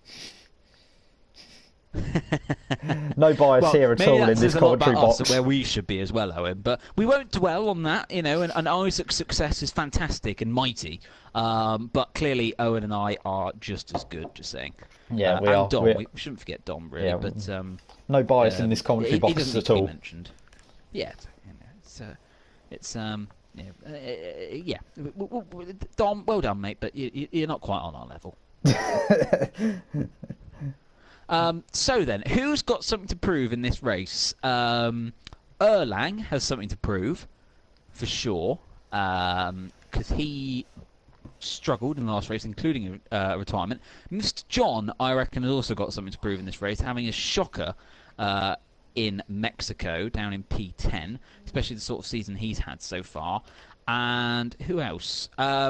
No bias here at all in this commentary box. Where we should be as well, Owen. But we won't dwell on that, you know. And Isaac's success is fantastic and mighty. But clearly, Owen and I are just as good. Just saying. Yeah, we are. Dom, we shouldn't forget Dom, really. Yeah, but no bias in this commentary box at all. Mentioned. Yeah, yeah. Dom, well done, mate. But you're not quite on our level. So then, who's got something to prove in this race? Erlang has something to prove, for sure, because he struggled in the last race, including retirement. Mr. John, I reckon, has also got something to prove in this race, having a shocker in Mexico, down in P10, especially the sort of season he's had so far. And who else? I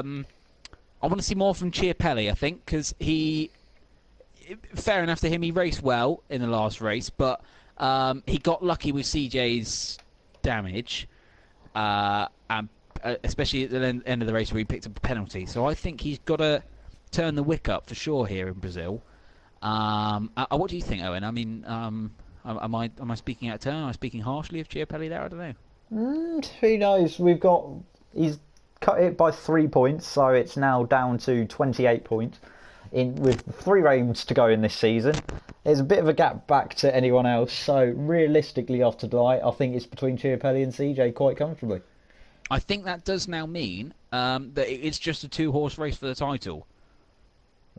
want to see more from Chiapelli, I think, because he... Fair enough to him, he raced well in the last race, but he got lucky with CJ's damage, and especially at the end of the race where he picked up a penalty. So I think he's got to turn the wick up for sure here in Brazil. What do you think, Owen? I mean, am I speaking out of turn? Am I speaking harshly of Chiapelli there? I don't know. Who knows? He's cut it by 3 points, so it's now down to 28 points. With 3 rounds to go in this season, there's a bit of a gap back to anyone else. So realistically, after tonight, I think it's between Chiapelli and CJ quite comfortably. I think that does now mean that it's just a 2-horse race for the title.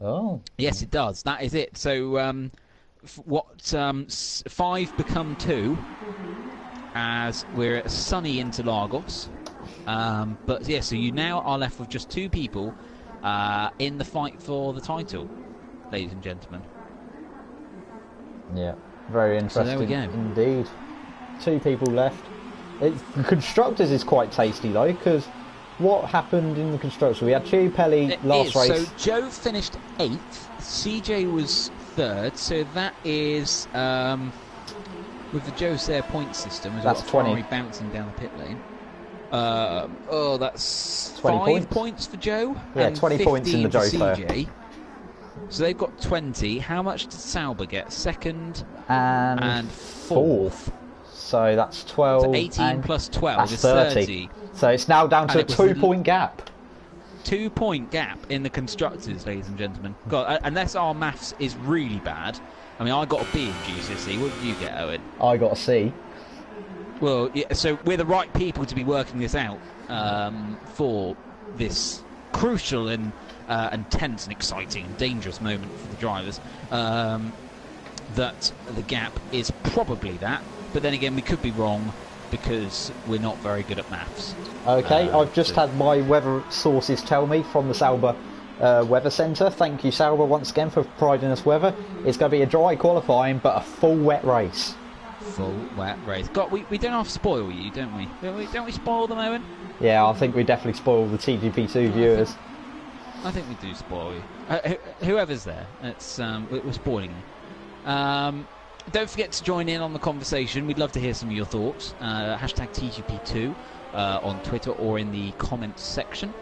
Oh. Yes, it does. That is it. So 5 become 2 as we're at sunny Interlagos. But yeah, so you now are left with just 2 people in the fight for the title, ladies and gentlemen. Yeah, very interesting. So there we go. Indeed. 2 people left. The Constructors is quite tasty though, because what happened in the Constructors? We had Chiapelli last race. So Joe finished 8th, CJ was 3rd, so that is with the Joe Sayre point system. That's 20. Bouncing down the pit lane. That's 20 5 points for Joe. Yeah, and 20 points in the Joe Sayre. CJ. So they've got 20. How much did Sauber get? 2nd and 4th. So that's 12. So 18 plus 12 is is 30. So it's now down to a 2-point gap. 2-point gap in the Constructors, ladies and gentlemen. God, unless our maths is really bad. I mean, I got a B in GCSE. What did you get, Owen? I got a C. Well, yeah, so we're the right people to be working this out for this crucial and tense and exciting and dangerous moment for the drivers. That the gap is probably that, but then again we could be wrong because we're not very good at maths. Okay, I've just had my weather sources tell me from the Sauber Weather Centre. Thank you, Sauber, once again for providing us weather. It's going to be a dry qualifying but a full wet race. Full wet race. God, we don't have to spoil you, don't we? Don't we spoil them, Owen? Yeah, I think we definitely spoil the TGP2 viewers. I think we do spoil you. Whoever's there, it's we're spoiling you. Don't forget to join in on the conversation. We'd love to hear some of your thoughts. Hashtag TGP2 on Twitter or in the comments section.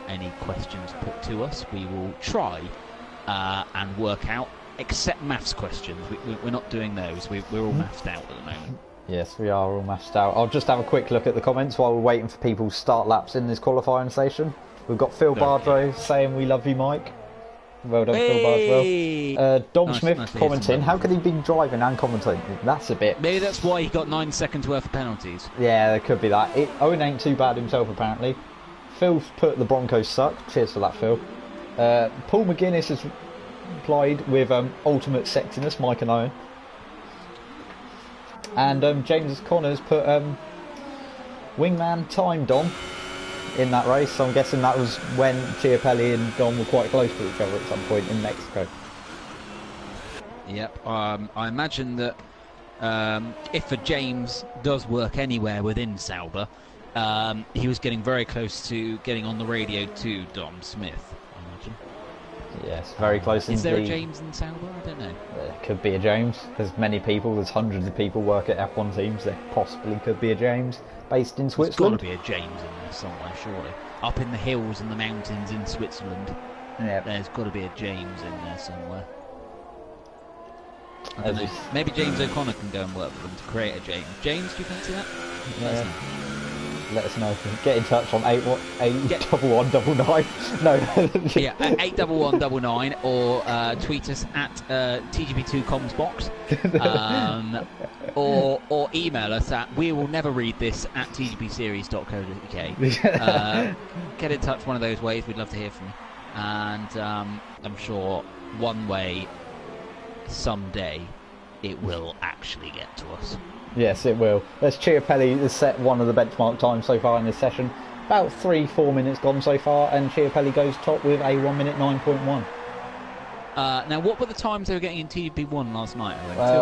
Any questions put to us, we will try and work out, except maths questions. We're not doing those. We're all mathed out at the moment. Yes, we are all matched out. I'll just have a quick look at the comments while we're waiting for people to start laps in this qualifying station. We've got Phil Bardrow saying, "We love you, Mike." Well done, Hey! Phil Bardrow. Dom Smith nice to hear commenting, some how could he be driving and commentating? That's a bit... Maybe that's why he got 9 seconds worth of penalties. Yeah, there could be that. Owen ain't too bad himself, apparently. Phil's put the Broncos suck. Cheers for that, Phil. Paul McGuinness has replied with ultimate sexiness, Mike and Owen. And James Connors put wingman time Dom in that race, so I'm guessing that was when Chiapelli and Dom were quite close to each other at some point in Mexico. Yep, I imagine that if a James does work anywhere within Sauber, he was getting very close to getting on the radio to Dom Smith, I imagine. Yes, very close. Is there a James in Sauber? I don't know. There could be a James. There's many people, there's hundreds of people work at F1 teams. There possibly could be a James based in Switzerland. There's got to be a James in there somewhere, surely. Up in the hills and the mountains in Switzerland. Yeah. There's got to be a James in there somewhere. I don't know. Maybe James O'Connor can go and work with them to create a James. James, do you fancy that? Yeah. Let us know. Get in touch on 81199. No. Yeah, 81199 or tweet us at TGP2commsbox or email us at we will never read this at tgpseries.co.uk. Get in touch one of those ways. We'd love to hear from you. And I'm sure one way, someday, it will actually get to us. Yes, it will. There's Chiapelli has set one of the benchmark times so far in this session. About 3-4 minutes gone so far, and Chiapelli goes top with a 1 minute 9.1. Now, what were the times they were getting in TGP1 last night?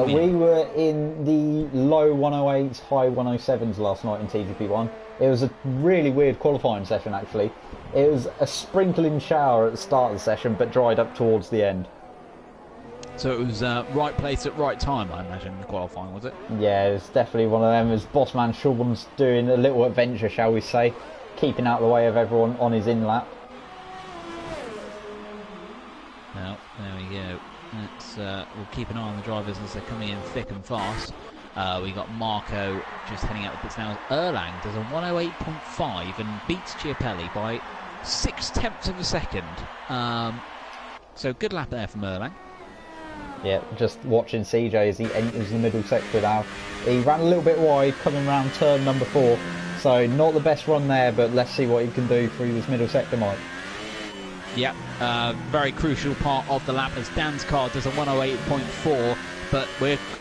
We were in the low 108s, high 107s last night in TGP1. It was a really weird qualifying session, actually. It was a sprinkling shower at the start of the session, but dried up towards the end. So it was right place at right time, I imagine, the qualifying, was it? Yeah, it was definitely one of them. As Bossman Sean's doing a little adventure, shall we say, keeping out of the way of everyone on his in-lap. Well, there we go. We'll keep an eye on the drivers as they're coming in thick and fast. We got Marco just heading out the pits now. Erlang does a 108.5 and beats Chiapelli by 0.6 of a second. So good lap there from Erlang. Yeah, just watching CJ as he enters the middle sector now. He ran a little bit wide coming around turn number 4, so not the best run there, but let's see what he can do through this middle sector, Mike. Yep, very crucial part of the lap as Dan's car does a 108.4, but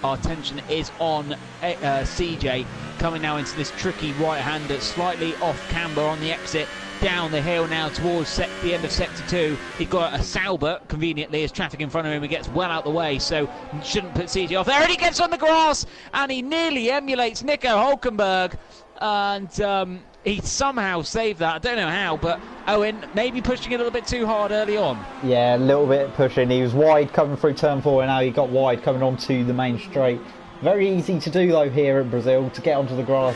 our attention is on CJ coming now into this tricky right-hander, slightly off camber on the exit, down the hill now towards the end of Sector 2. He's got a Sauber, conveniently, as traffic in front of him. He gets well out the way, so shouldn't put CJ off there. And he gets on the grass, and he nearly emulates Nico Hulkenberg. And he somehow saved that. I don't know how, but Owen maybe pushing it a little bit too hard early on. Yeah, a little bit pushing. He was wide coming through turn 4, and now he got wide coming onto the main straight. Very easy to do, though, here in Brazil, to get onto the grass.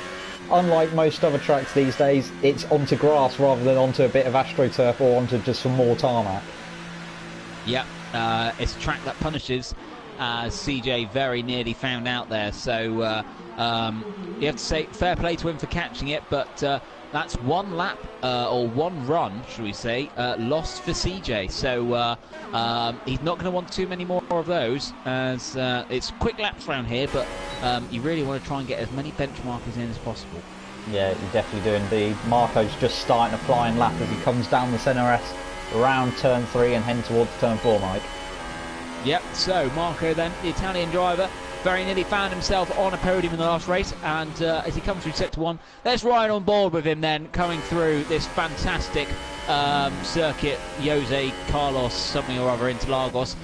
Unlike most other tracks these days, it's onto grass rather than onto a bit of AstroTurf or onto just some more tarmac. Yep, it's a track that punishes. CJ very nearly found out there, so you have to say fair play to him for catching it, but that's one lap or one run, should we say, lost for CJ. So he's not going to want too many more of those, as it's quick laps around here, but you really want to try and get as many benchmarkers in as possible. Yeah, you definitely do indeed. Marco's just starting a flying lap as he comes down the centre S around turn 3 and heading towards turn 4, Mike. Yep, so Marco then, the Italian driver, very nearly found himself on a podium in the last race, and as he comes through Sector 1, there's Ryan on board with him then, coming through this fantastic circuit, Jose Carlos something or other, Interlagos.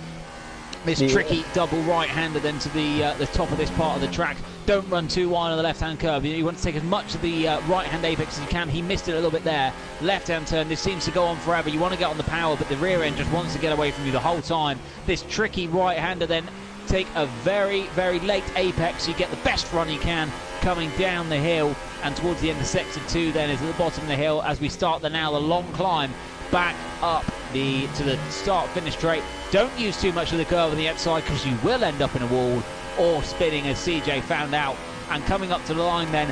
This tricky double right-hander then to the top of this part of the track. Don't run too wide on the left-hand curve. You want to take as much of the right-hand apex as you can. He missed it a little bit there. Left-hand turn, this seems to go on forever. You want to get on the power, but the rear end just wants to get away from you the whole time. This tricky right-hander then take a very, very late apex. You get the best run you can coming down the hill, and towards the end of Sector 2 then is at the bottom of the hill as we start the long climb back up to the start-finish straight. Don't use too much of the curve on the outside because you will end up in a wall or spinning, as CJ found out. And coming up to the line then,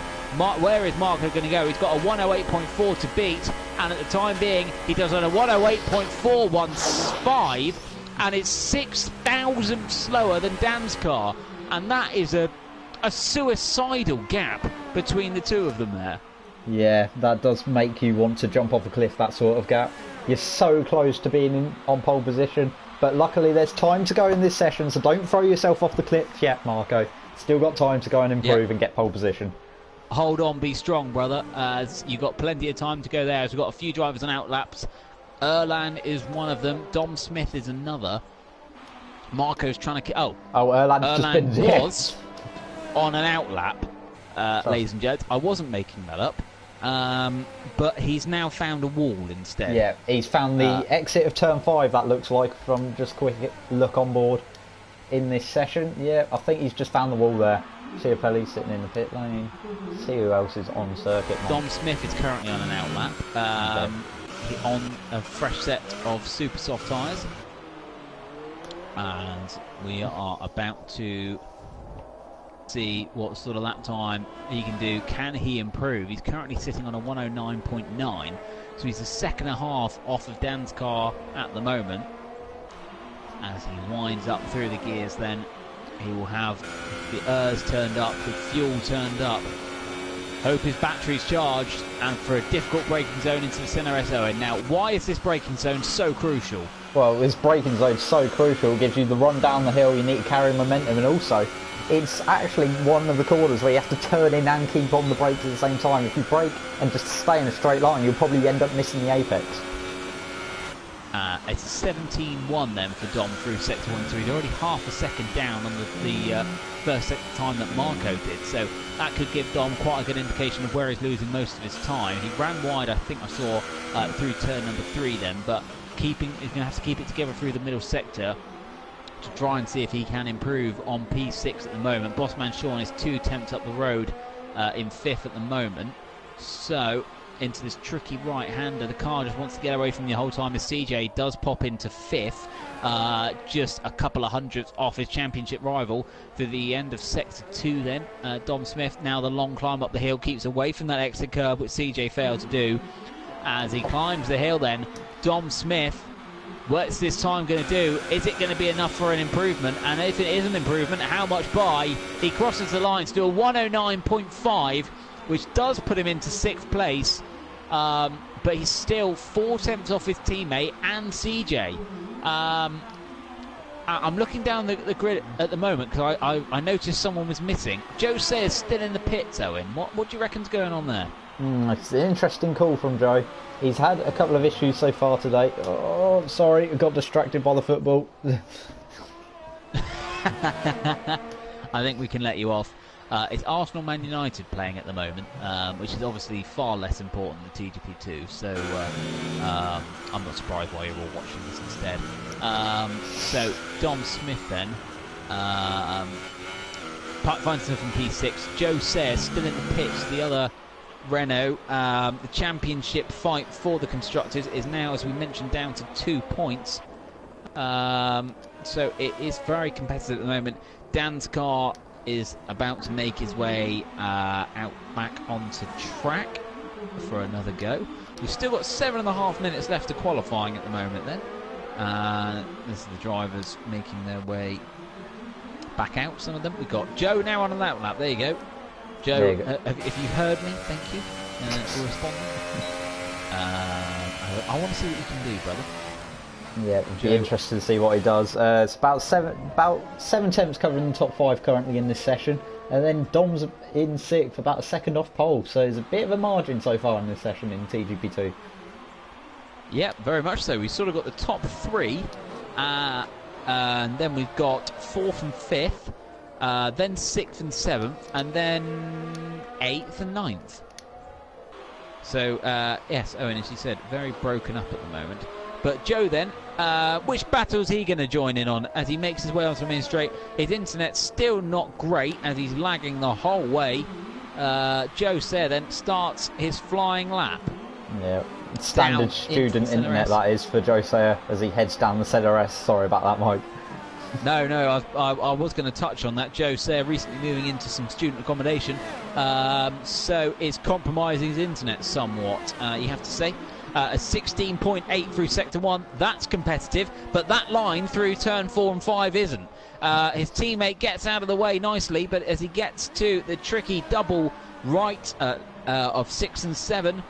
where is Marco going to go? He's got a 108.4 to beat, and at the time being he does on a 108.415, and it's 6,000 slower than Dan's car, and that is a suicidal gap between the two of them there. Yeah, that does make you want to jump off a cliff, that sort of gap. You're so close to being on pole position, but luckily there's time to go in this session, so don't throw yourself off the cliff yet, Marco. Still got time to go and improve and get pole position. Hold on, be strong, brother, as you've got plenty of time to go there, as we've got a few drivers on outlaps. Erlan is one of them, Dom Smith is another. Marco's trying to... Erlan was on an outlap, ladies and gents. I wasn't making that up. But he's now found a wall instead. Yeah, he's found the exit of turn 5, that looks like, from just a quick look on board in this session. Yeah, I think he's just found the wall there. Chiapelli sitting in the pit lane. See who else is on circuit. Dom Smith is currently on an outlap, on a fresh set of super soft tyres. And we are about to see what sort of lap time he can do. Can he improve? He's currently sitting on a 109.9, so he's a second and a half off of Dan's car at the moment. As he winds up through the gears, then he will have the ERS turned up, the fuel turned up. Hope his battery's charged, and for a difficult braking zone into the centre SO. Now, why is this braking zone so crucial? Well, this braking zone is so crucial. It gives you the run down the hill, you need to carry momentum, and also it's actually one of the corners where you have to turn in and keep on the brakes at the same time. If you brake and just stay in a straight line, you'll probably end up missing the apex. It's 17-1 then for Dom through Sector 1, so he's already half a second down on the first time that Marco did, so that could give Dom quite a good indication of where he's losing most of his time. He ran wide, I think I saw, through turn number 3 then, but he's going to have to keep it together through the middle sector to try and see if he can improve on P6 at the moment. Bossman Sean is 2 attempts up the road in 5th at the moment, so into this tricky right-hander. The car just wants to get away from you the whole time as CJ does pop into 5th, just a couple of hundredths off his championship rival for the end of Sector 2 then. Dom Smith, now the long climb up the hill, keeps away from that exit curve, which CJ failed to do. As he climbs the hill then, Dom Smith, what's this time going to do? Is it going to be enough for an improvement? And if it is an improvement, how much by? He crosses the line to do a 109.5, which does put him into 6th place. but he's still 4 tenths off his teammate and CJ. I'm looking down the grid at the moment because I noticed someone was missing. Joe Sayers still in the pits, Owen. What do you reckon's going on there? It's an interesting call from Joe. He's had a couple of issues so far today. Oh, sorry, I got distracted by the football. I think we can let you off. It's Arsenal Man United playing at the moment, which is obviously far less important than TGP2, so I'm not surprised why you're all watching this instead. So Dom Smith then finds himself in P6. Joe Sayers still in the pits. The other Renault, the championship fight for the constructors is now, as we mentioned, down to 2 points. So it is very competitive at the moment. Dan's car is about to make his way out back onto track for another go. We've still got 7.5 minutes left to qualifying at the moment then. This is the drivers making their way back out, some of them. We've got Joe now on a lap. There you go. Joe, you go. If you heard me, thank you for responding. I want to see what you can do, brother. Yeah, it'd be interesting to see what he does. It's about seven temps covering the top 5 currently in this session, and then Dom's in 6th, about a second off pole. So there's a bit of a margin so far in this session in TGP2. Yeah, very much so. We've sort of got the top 3, and then we've got 4th and 5th, then 6th and 7th, and then 8th and 9th. So yes, Owen, as you said, very broken up at the moment. But Joe then, which battle's he going to join in on as he makes his way onto the main straight? His internet's still not great as he's lagging the whole way. Joe Sayre then starts his flying lap. Yeah, standard student internet that is for Joe Sayre as he heads down the ZRS. Sorry about that, Mike. No, I was going to touch on that. Joe Sayre recently moving into some student accommodation, so is compromising his internet somewhat, you have to say. A 16.8 through Sector 1, that's competitive, but that line through Turn 4 and 5 isn't. His teammate gets out of the way nicely, but as he gets to the tricky double right of 6 and 7,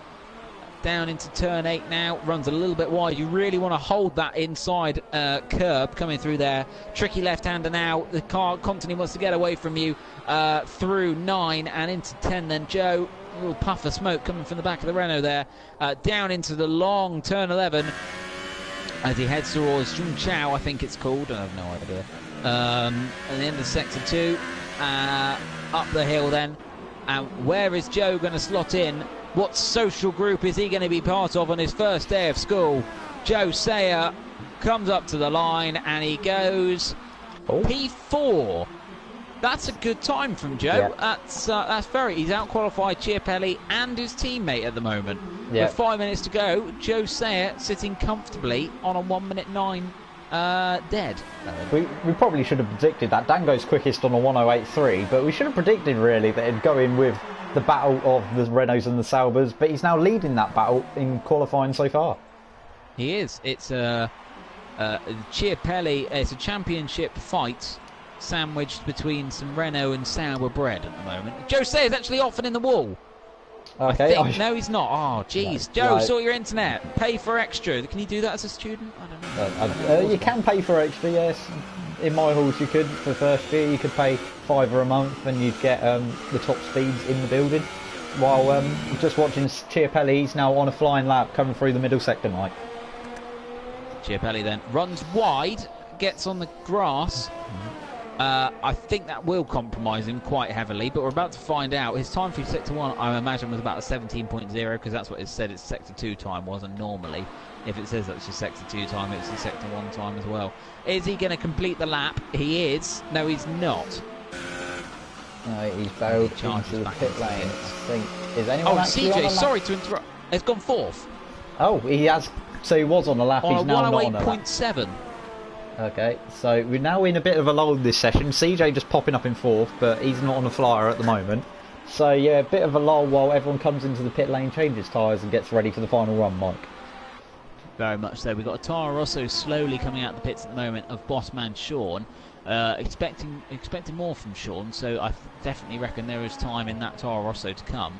down into Turn 8 now, runs a little bit wide. You really want to hold that inside curb coming through there. Tricky left-hander now. The car constantly wants to get away from you through 9 and into 10 then. Joe, a little puff of smoke coming from the back of the Renault there, down into the long Turn 11 as he heads towards Jung Chao, I think it's called. I have no idea. At the end of Sector 2, up the hill then. And where is Joe going to slot in? What social group is he going to be part of on his first day of school? Joe Sayre comes up to the line and he goes P4. That's a good time from Joe. Yeah. That's very. He's out-qualified Chiapelli and his teammate at the moment. Yeah. With 5 minutes to go, Joe Sayre sitting comfortably on a 1:09 dead. We probably should have predicted that. Dango's quickest on a 1:08.3, but we should have predicted really that it'd go in with the battle of the Renaults and the Saubers. But he's now leading that battle in qualifying so far. He is. It's a Chiapelli. It's a championship fight sandwiched between some Renault and Sauber bread at the moment. Joe Sayre's actually off and in the wall. Okay. I think. No, he's not. Oh, jeez. No, Joe, right. Sort your internet. Pay for extra. Can you do that as a student? I don't know. You can pay for extra, yes. In my halls you could. For first year you could pay £5 a month and you'd get the top speeds in the building. While just watching Chiapelli, he's now on a flying lap coming through the middle sector, Mike. Chiapelli then runs wide, gets on the grass. I think that will compromise him quite heavily, but we're about to find out. His time through Sector 1, I imagine, was about a 17.0, because that's what it said its Sector 2 time was, and normally, if it says that's your Sector 2 time, it's your Sector 1 time as well. Is he going to complete the lap? He is. No, he's not. No, he's barreled into the pit lane, I think. Is anyone actually on a lap? Sorry to interrupt. It's gone 4th. Oh, he has. So he was on a lap, he's now not on a lap. 108.7. Okay, so we're now in a bit of a lull this session. CJ just popping up in 4th, but he's not on a flyer at the moment. So yeah, a bit of a lull while everyone comes into the pit lane, changes tyres and gets ready for the final run, Mike. Very much so. We've got a Toro Rosso slowly coming out the pits at the moment of boss man Sean. Expecting more from Sean, so I definitely reckon there is time in that Toro Rosso to come.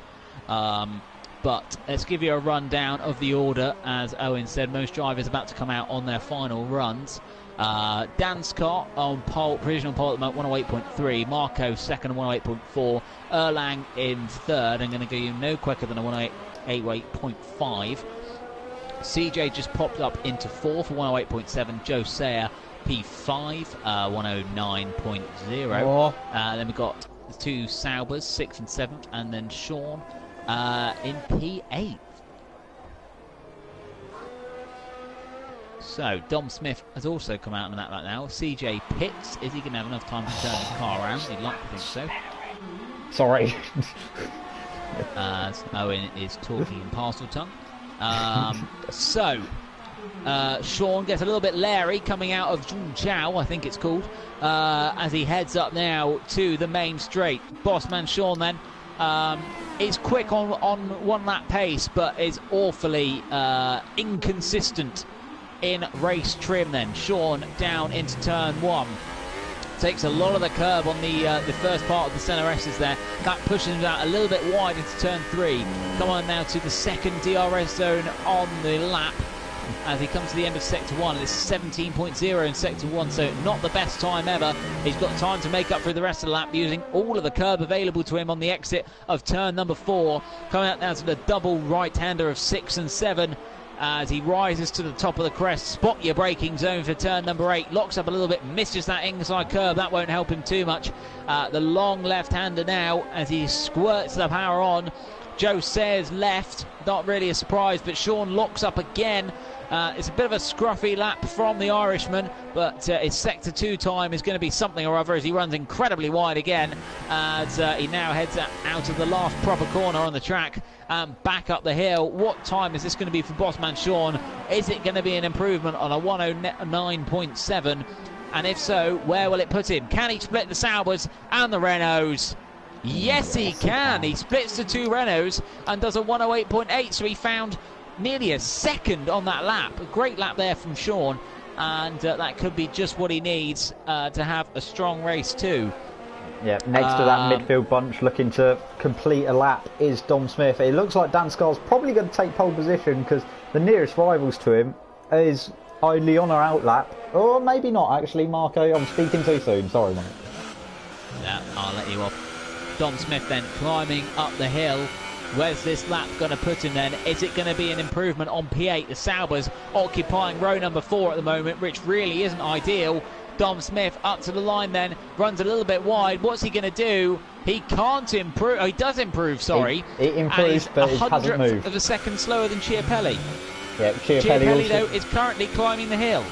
But let's give you a rundown of the order. As Owen said, most drivers about to come out on their final runs. Dan Scott on pole, provisional pole at the moment, 108.3. Marco second, 108.4. Erlang in third. I'm going to go you no quicker than a 108.5. CJ just popped up into fourth for 108.7. Joe Sayer P5, 109.0. Then we've got the two Saubers, 6th and 7th, and then Sean in P8. So Dom Smith has also come out on that right now. CJ pits. Is he going to have enough time to turn his car around? He'd like to think so. Sorry. Owen is talking in parcel tongue. Sean gets a little bit leery coming out of Zhongzhou, I think it's called, as he heads up now to the main straight. Bossman Sean then is quick on one lap pace, but is awfully inconsistent in race trim then. Sean down into turn 1. Takes a lot of the curb on the first part of the centre S's there. That pushes him out a little bit wide into turn 3. Come on now to the second DRS zone on the lap as he comes to the end of sector 1. It's 17.0 in sector 1, so not the best time ever. He's got time to make up for the rest of the lap using all of the curb available to him on the exit of turn number 4. Coming out now to the double right-hander of 6 and 7. As he rises to the top of the crest. Spot your braking zone for turn number 8. Locks up a little bit, misses that inside curb. That won't help him too much. The long left-hander now as he squirts the power on. Joe Sayers left, not really a surprise, but Sean locks up again. It's a bit of a scruffy lap from the Irishman, but his sector 2 time is going to be something or other as he runs incredibly wide again as he now heads out of the last proper corner on the track and back up the hill. What time is this going to be for Bossman Sean? Is it going to be an improvement on a 109.7? And if so, where will it put him? Can he split the Saubers and the Renaults? Yes, he can. He splits the 2 Renaults and does a 108.8, so he found nearly a second on that lap. A great lap there from Sean, and that could be just what he needs to have a strong race too. Yeah, next to that midfield bunch looking to complete a lap is Dom Smith. It looks like Dan Scar's probably going to take pole position because the nearest rivals to him is only on our outlap. Or maybe not actually, Marco. I'm speaking too soon. Sorry, mate. Yeah, I'll let you off. Dom Smith then climbing up the hill. Where's this lap going to put him then? Is it going to be an improvement on P8? The Saubers occupying row number 4 at the moment, which really isn't ideal. Dom Smith up to the line then, runs a little bit wide. What's he going to do? He can't improve. Oh, he does improve, sorry. It improves, but it hasn't moved. Of a second slower than Chiapelli. Yeah, Chiapelli though is currently climbing the hill.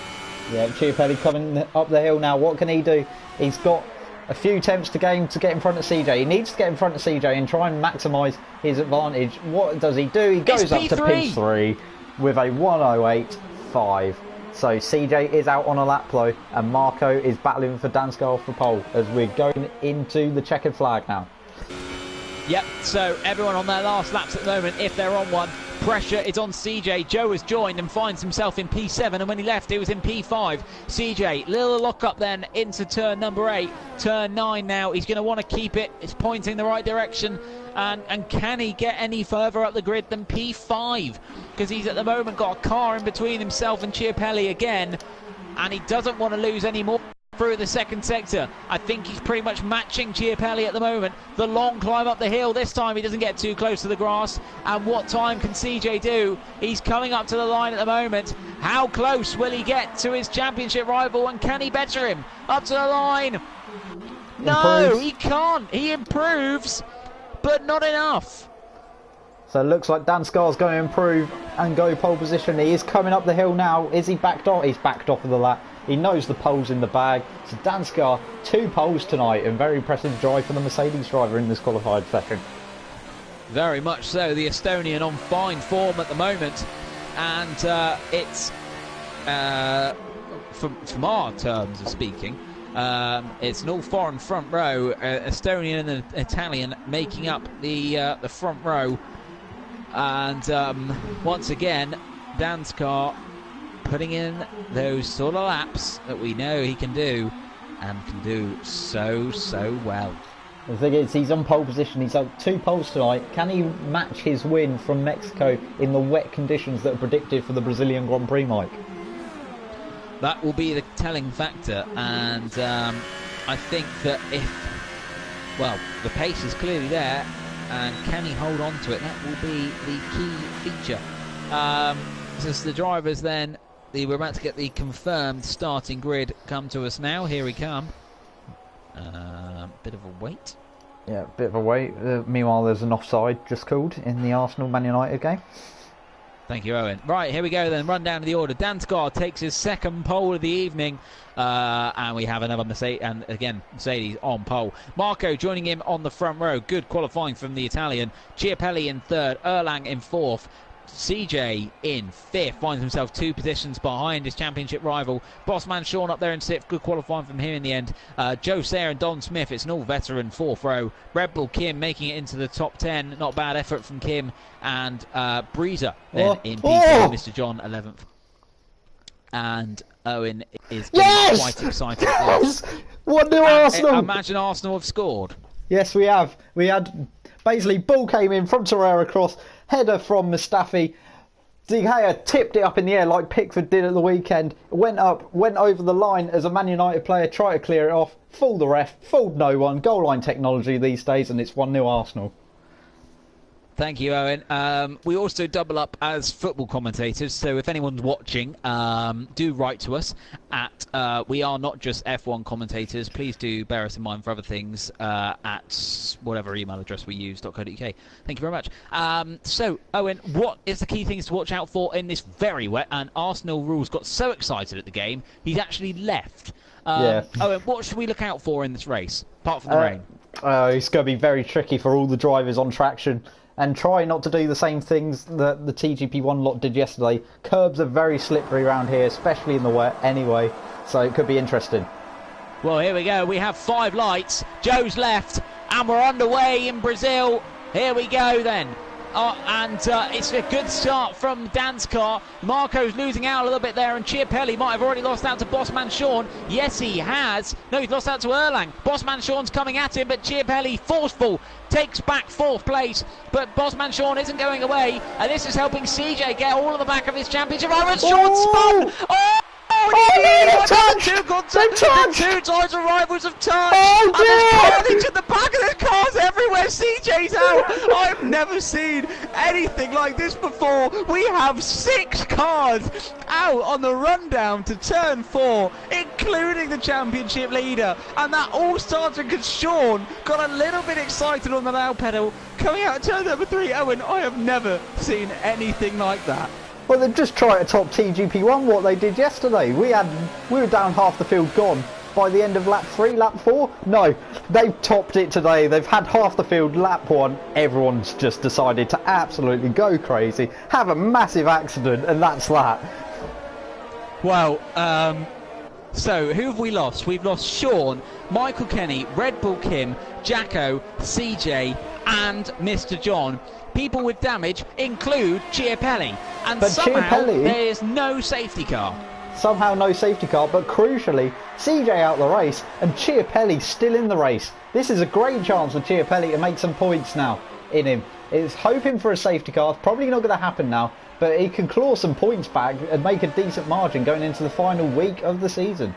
Yeah, Chiapelli coming up the hill now. What can he do? He's got a few attempts to get in front of CJ. He needs to get in front of CJ and try and maximise his advantage. What does he do? He goes up to P3 with a 108.5. So CJ is out on a lap though, and Marco is battling for Dan Scar for pole as we're going into the checkered flag now. Yep, so everyone on their last laps at the moment, if they're on one, pressure is on CJ. Joe has joined and finds himself in P7, and when he left, he was in P5. CJ, little lock up then into turn number 8. Turn 9 now, he's going to want to keep it. It's pointing the right direction. And can he get any further up the grid than P5? Because he's at the moment got a car in between himself and Chiapelli again, and he doesn't want to lose any more through the second sector. I think he's pretty much matching Chiapelli at the moment. The long climb up the hill, this time he doesn't get too close to the grass. And what time can CJ do? He's coming up to the line at the moment. How close will he get to his championship rival, and can he better him? Up to the line. No, he can't. He improves, but not enough. So it looks like Dan Scar's going to improve and go pole position. He is coming up the hill now. Is he backed off? He's backed off of the lap. He knows the pole's in the bag. So Dan Scar, 2 poles tonight, and very impressive drive for the Mercedes driver in this qualified session. Very much so. The Estonian on fine form at the moment, and it's from our terms of speaking, it's an all-foreign front row. Estonian and Italian making up the front row, and once again, Dan Scar putting in those sort of laps that we know he can do, and can do so well. The thing is, he's on pole position. He's up 2 poles tonight. Can he match his win from Mexico in the wet conditions that are predicted for the Brazilian Grand Prix, Mike? That will be the telling factor, and I think that the pace is clearly there, and can he hold on to it? That will be the key feature. Since the drivers then, we're about to get the confirmed starting grid come to us now. Here we come. Bit of a wait. Yeah, bit of a wait. Meanwhile, there's an offside just called in the Arsenal-Man United game. Thank you, Owen. Right, here we go then. Run down to the order. Dan Scar takes his second pole of the evening. And we have another Mercedes, and again, Mercedes on pole. Marco joining him on the front row. Good qualifying from the Italian. Chiapelli in third. Erlang in fourth. CJ in fifth, finds himself 2 positions behind his championship rival. Bossman Sean up there in sixth, good qualifying from him in the end. Joe Sayre and Don Smith, it's an all-veteran 4th row. Red Bull Kim making it into the top 10, not bad effort from Kim. And Breezer then in P2, Mr. John 11th. And Owen is quite excited. Yes! 1-0 Arsenal! Imagine Arsenal have scored. Yes, we have. We had, basically, ball came in from Torreira cross. Header from Mustafi. De Gea tipped it up in the air like Pickford did at the weekend. Went up, went over the line as a Man United player, tried to clear it off. Fooled the ref, fooled no one. Goal line technology these days, and it's 1-0 Arsenal. Thank you, Owen. We also double up as football commentators, so if anyone's watching, do write to us at we are not just F1 commentators. Please do bear us in mind for other things at whatever email address we use.co.uk. Thank you very much. So, Owen, what is the key things to watch out for in this very wet? And Arsenal rules got so excited at the game, he's actually left. Owen, what should we look out for in this race, apart from the rain? It's going to be very tricky for all the drivers on traction. And try not to do the same things that the TGP1 lot did yesterday. Curbs are very slippery around here, especially in the wet anyway. So it could be interesting. Well, here we go. We have 5 lights. Joe's left. And we're underway in Brazil. Here we go then. It's a good start from Dan's car. Marco's losing out a little bit there, and Chiapelli might have already lost out to Bossman Sean. Yes, he has. No, he's lost out to Erlang. Bossman Sean's coming at him, but Chiapelli, forceful, takes back 4th place. But Bossman Sean isn't going away, and this is helping CJ get all of the back of his championship. Sean spun! The 2 times rivals have touched. And there's carnage at the back of the cars everywhere. CJ's out. I've never seen anything like this before. We have 6 cars out on the rundown to turn 4, including the championship leader. And that all started because Sean got a little bit excited on the loud pedal coming out of turn number 3. Owen, I have never seen anything like that. Well, they've just tried to top TGP1 what they did yesterday. We were down half the field gone by the end of lap 3, lap 4. No, they've topped it today. They've had half the field lap 1. Everyone's just decided to absolutely go crazy, have a massive accident, and that's that. Well, so who have we lost? We've lost Sean, Michael Kenny, Red Bull Kim, Jacko, CJ, and Mr. John. People with damage include Chiapelli, and but somehow Chiapelli, there's no safety car. Somehow no safety car, but crucially, CJ out the race and Chiapelli still in the race. This is a great chance for Chiapelli to make some points now in him. It's hoping for a safety car. It's probably not going to happen now, but he can claw some points back and make a decent margin going into the final week of the season.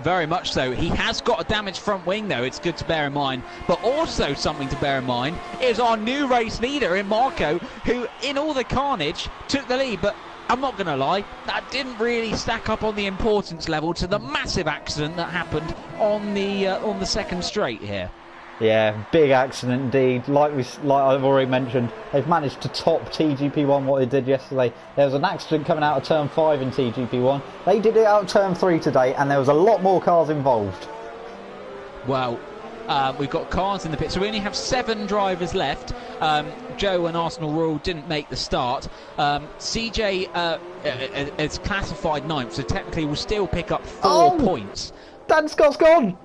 Very much so. He has got a damaged front wing, though. It's good to bear in mind. But also something to bear in mind is our new race leader in Marco, who, in all the carnage, took the lead. But I'm not going to lie, that didn't really stack up on the importance level to the massive accident that happened on the second straight here. Yeah, big accident indeed. Like I've already mentioned, they've managed to top TGP1 what they did yesterday. There was an accident coming out of turn 5 in TGP1. They did it out of turn 3 today, and there was a lot more cars involved. Well, we've got cars in the pit, so we only have 7 drivers left. Joe and Arsenal Rule didn't make the start. CJ is classified 9th, so technically will still pick up 4 points. Dan Scott's gone!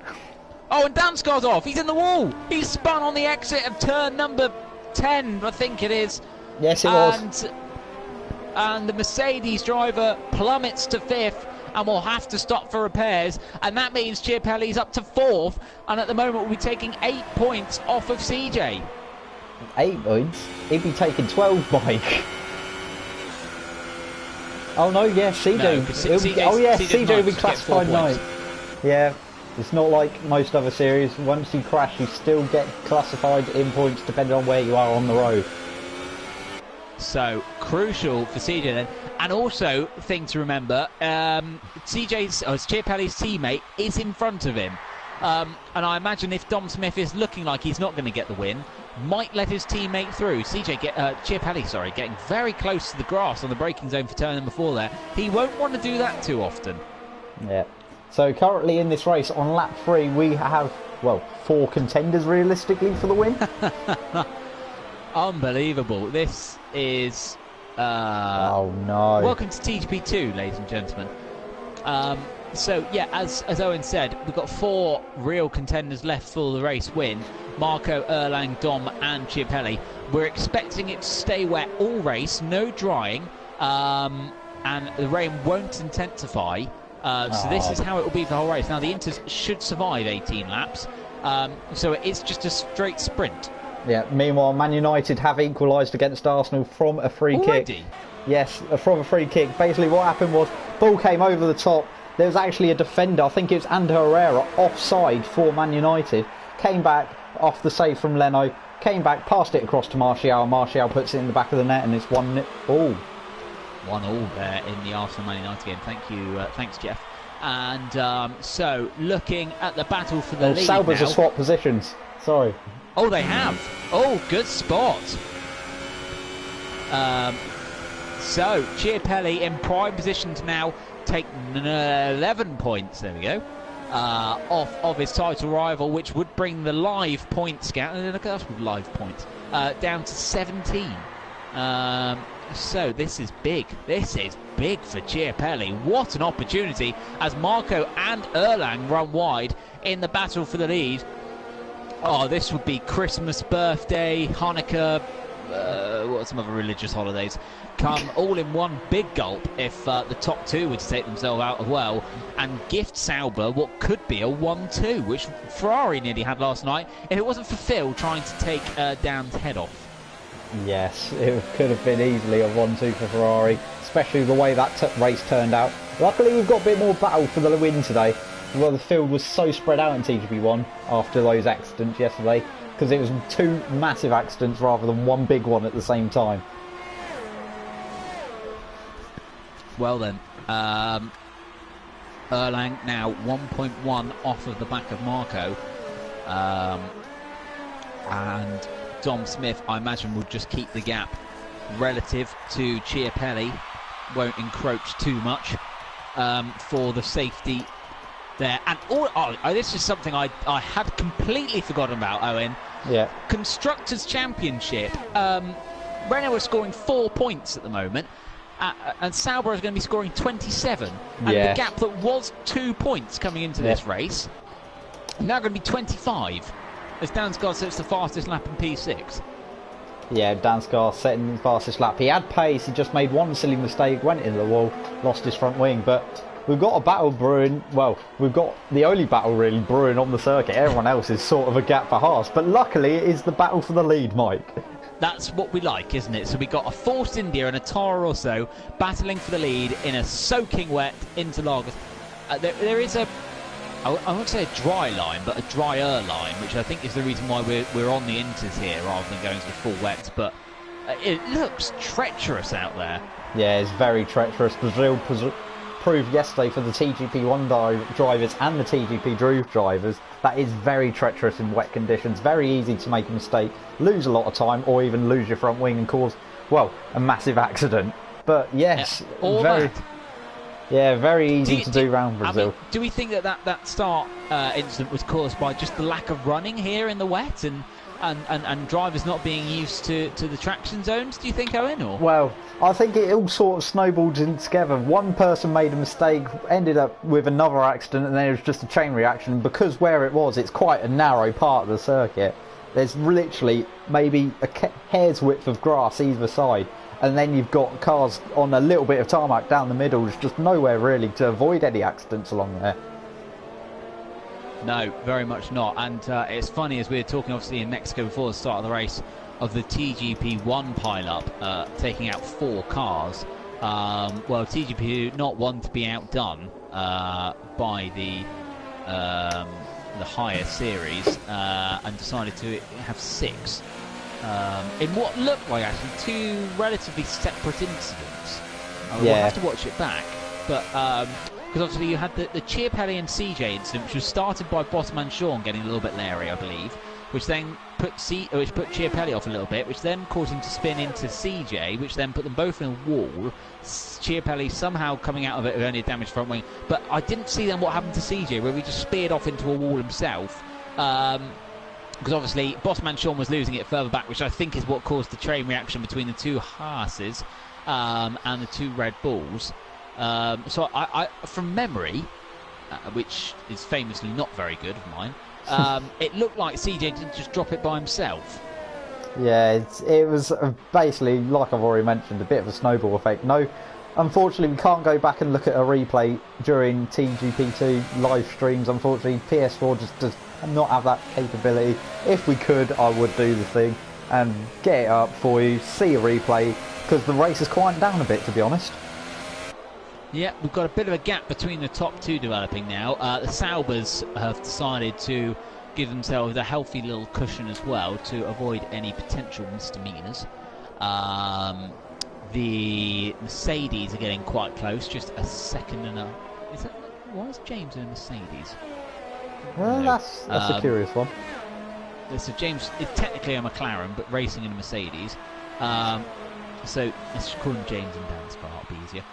Oh, and Dan Scott's off. He's in the wall. He's spun on the exit of turn number 10, I think it is. Yes, it was. And the Mercedes driver plummets to 5th. and will have to stop for repairs, and that means Chiapelli's up to 4th, and at the moment will be taking 8 points off of CJ. 8 points? He'd be taking 12, Mike. Oh no, yeah, CJ. No, CJ will be classified 9th. Yeah, it's not like most other series. Once you crash, you still get classified in points depending on where you are on the road. So crucial for CJ then, and also thing to remember: Chiapelli's teammate is in front of him, and I imagine if Dom Smith is looking like he's not going to get the win, might let his teammate through. Chiapelli, getting very close to the grass on the braking zone for turn number 4 there. He won't want to do that too often. Yeah. So currently in this race on lap 3, we have, well, 4 contenders realistically for the win. Unbelievable. This is... oh no. Welcome to TGP2, ladies and gentlemen. So, yeah, as Owen said, we've got 4 real contenders left for the race win. Marco, Erlang, Dom and Chiapelli. We're expecting it to stay wet all race, no drying, and the rain won't intensify. So this is how it will be for the whole race. Now, the Inters should survive 18 laps, so it's just a straight sprint. Yeah, meanwhile, Man United have equalised against Arsenal from a free kick. Yes, from a free kick. Basically, what happened was, ball came over the top. There was actually a defender, I think it was Ander Herrera, offside for Man United. Came back off the save from Leno, came back, passed it across to Martial. Martial puts it in the back of the net, and it's 1-0. 1-1 there in the Arsenal Man United game. Thank you, thanks Jeff. And so looking at the battle for the lead Sauber's now. have swapped positions. Sorry. Oh, they have. Oh, good spot. So Chiapelli in prime position to now take 11 points. There we go. Off of his title rival, which would bring the live points count. Look at us with live points down to 17. So this is big. This is big for Chiapelli. What an opportunity as Marco and Erlang run wide in the battle for the lead. Oh, this would be Christmas, birthday, Hanukkah, what some other religious holidays come all in one big gulp if the top 2 were to take themselves out as well and gift Sauber what could be a 1-2, which Ferrari nearly had last night if it wasn't for Phil trying to take Dan's head off. Yes, it could have been easily a 1-2 for Ferrari, especially the way that race turned out. Luckily, we've got a bit more battle for the win today. Well, the field was so spread out in TGP1 after those accidents yesterday, because it was 2 massive accidents rather than 1 big one at the same time. Well then, Erlang now 1.1 off of the back of Marco, and Dom Smith, I imagine, will just keep the gap relative to Chiapelli, won't encroach too much for the safety there. And this is something I had completely forgotten about, Owen. Yeah. Constructors' Championship. Renault are scoring 4 points at the moment, and Sauber is going to be scoring 27. And the gap that was 2 points coming into this race, now going to be 25. As Dansgaard sets the fastest lap in P6. Yeah, Dansgaard setting the fastest lap. He had pace, he just made 1 silly mistake, went into the wall, lost his front wing. But we've got a battle brewing, well, we've got the only battle really brewing on the circuit. Everyone else is sort of a gap for Haas. But luckily it is the battle for the lead, Mike. That's what we like, isn't it? So we got a Force India and a Toro Rosso battling for the lead in a soaking wet Interlagos. There is a... I won't say a dry line, but a drier line, which I think is the reason why we're on the Inters here rather than going to the full wets. But it looks treacherous out there. Yeah, it's very treacherous. Brazil proved yesterday for the TGP1 drivers and the TGP Drew drivers that is very treacherous in wet conditions. Very easy to make a mistake, lose a lot of time, or even lose your front wing and cause, well, a massive accident. But yes, very easy to do round Brazil. I mean, do we think that start incident was caused by just the lack of running here in the wet and drivers not being used to the traction zones, do you think, Owen? Or? Well, I think it all sort of snowballed in together. One person made a mistake, ended up with another accident, and then it was just a chain reaction. Because where it was, it's quite a narrow part of the circuit. There's literally maybe a hair's width of grass either side. and then you've got cars on a little bit of tarmac down the middle. There's just nowhere really to avoid any accidents along there. No, very much not. And it's funny, as we were talking obviously in Mexico before the start of the race, of the TGP1 pile-up taking out 4 cars. Well, TGP not one to be outdone by the higher series, and decided to have 6 in what looked like actually 2 relatively separate incidents. We'll have to watch it back, but because obviously you had the Chiapelli and CJ incident, which was started by Bossman Sean getting a little bit leery, I believe, which then put Chiapelli off a little bit, which then caused him to spin into CJ, which then put them both in a wall. Chiapelli somehow coming out of it with only a damaged front wing, but I didn't see then what happened to CJ, where he just speared off into a wall himself. Because obviously Bossman Sean was losing it further back, which I think is what caused the train reaction between the 2 Haases and the 2 Red Bulls. So I from memory, which is famously not very good of mine, it looked like CJ didn't just drop it by himself. Yeah, it was basically, like I've already mentioned, a bit of a snowball effect. No, unfortunately, we can't go back and look at a replay during TGP2 live streams. Unfortunately, PS4 just does not have that capability. If we could, I would do the thing and get it up for you, see a replay, because the race is quieting down a bit, to be honest. Yeah, we've got a bit of a gap between the top 2 developing now. The Saubers have decided to give themselves a healthy little cushion as well to avoid any potential misdemeanors. The Mercedes are getting quite close, just a second and a... Why is James in a Mercedes? Well, that's a curious one. So James is technically a McLaren, but racing in a Mercedes. So let's just call him James and Dan Spa, it'll be easier.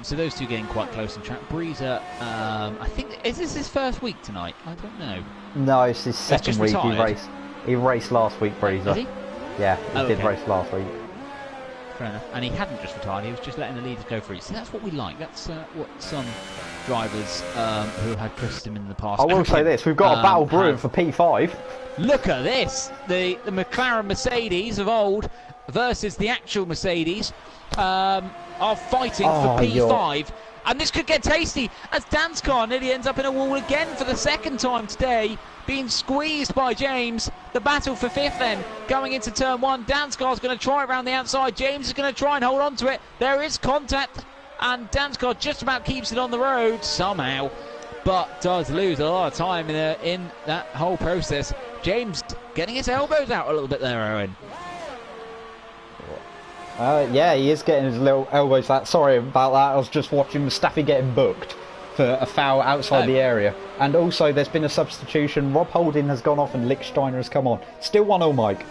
So those 2 getting quite close on track. Breezer, I think, is this his first week tonight? I don't know. No, it's his second week. Retired. He raced last week, Breezer. Did he? Yeah, he did race last week. Fair enough. And he hadn't just retired, he was just letting the leaders go for it. So that's what we like. That's what some drivers who had criticised him in the past. I will say this, we've got a battle brewing for P5. Look at this! The McLaren Mercedes of old versus the actual Mercedes are fighting for P5. And this could get tasty as Danskar nearly ends up in a wall again for the second time today, being squeezed by James. The battle for 5th then, going into turn 1. Danskar's going to try it around the outside. James is going to try and hold on to it. There is contact, and Danskar just about keeps it on the road somehow, but does lose a lot of time in that whole process. James getting his elbows out a little bit there, Owen. Yeah, he is getting his little elbows out. Sorry about that, I was just watching Mustafi getting booked for a foul outside the area. And also there's been a substitution. Rob Holding has gone off and Lichtsteiner has come on. Still 1-0, Mike.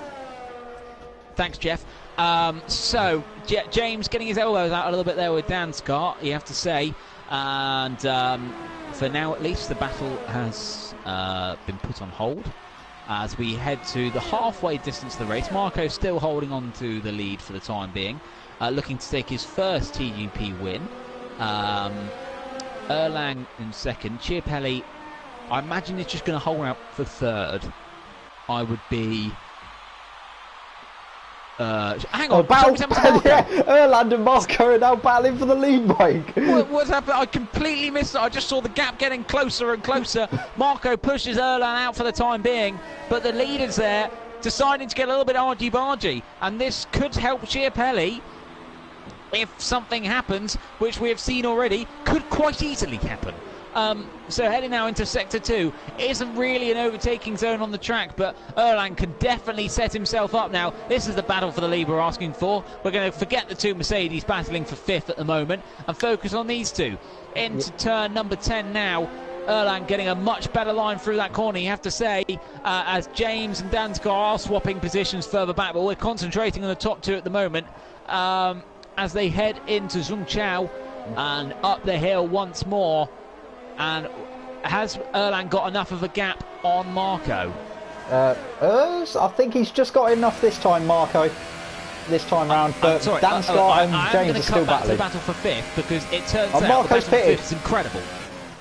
Thanks, Jeff. So James getting his elbows out a little bit there with Danskar, you have to say. And for now at least, the battle has been put on hold as we head to the halfway distance of the race. Marco still holding on to the lead for the time being, looking to take his first TGP win. Erlang in second. Chiapelli, I imagine, is just going to hold out for 3rd. I would be... hang on, Erland and Marco are now battling for the lead, Mike. What's happened? I completely missed it. I just saw the gap getting closer and closer. Marco pushes Erland out for the time being, but the leader's there, deciding to get a little bit argy-bargy, and this could help Chiapelli if something happens, which we have seen already, could quite easily happen. So heading now into Sector 2. It isn't really an overtaking zone on the track, but Erlang can definitely set himself up now. This is the battle for the lead we're asking for. We're going to forget the 2 Mercedes battling for 5th at the moment and focus on these 2. Into turn number 10 now. Erlang getting a much better line through that corner, you have to say, as James and Danskar are swapping positions further back, but we're concentrating on the top 2 at the moment as they head into Zhongchao and up the hill once more. And has Erlang got enough of a gap on Marco? I think he's just got enough this time, Marco. This time round, but Danskar and James are still battling. The battle for 5th, because it turns out the battle for 5th is incredible.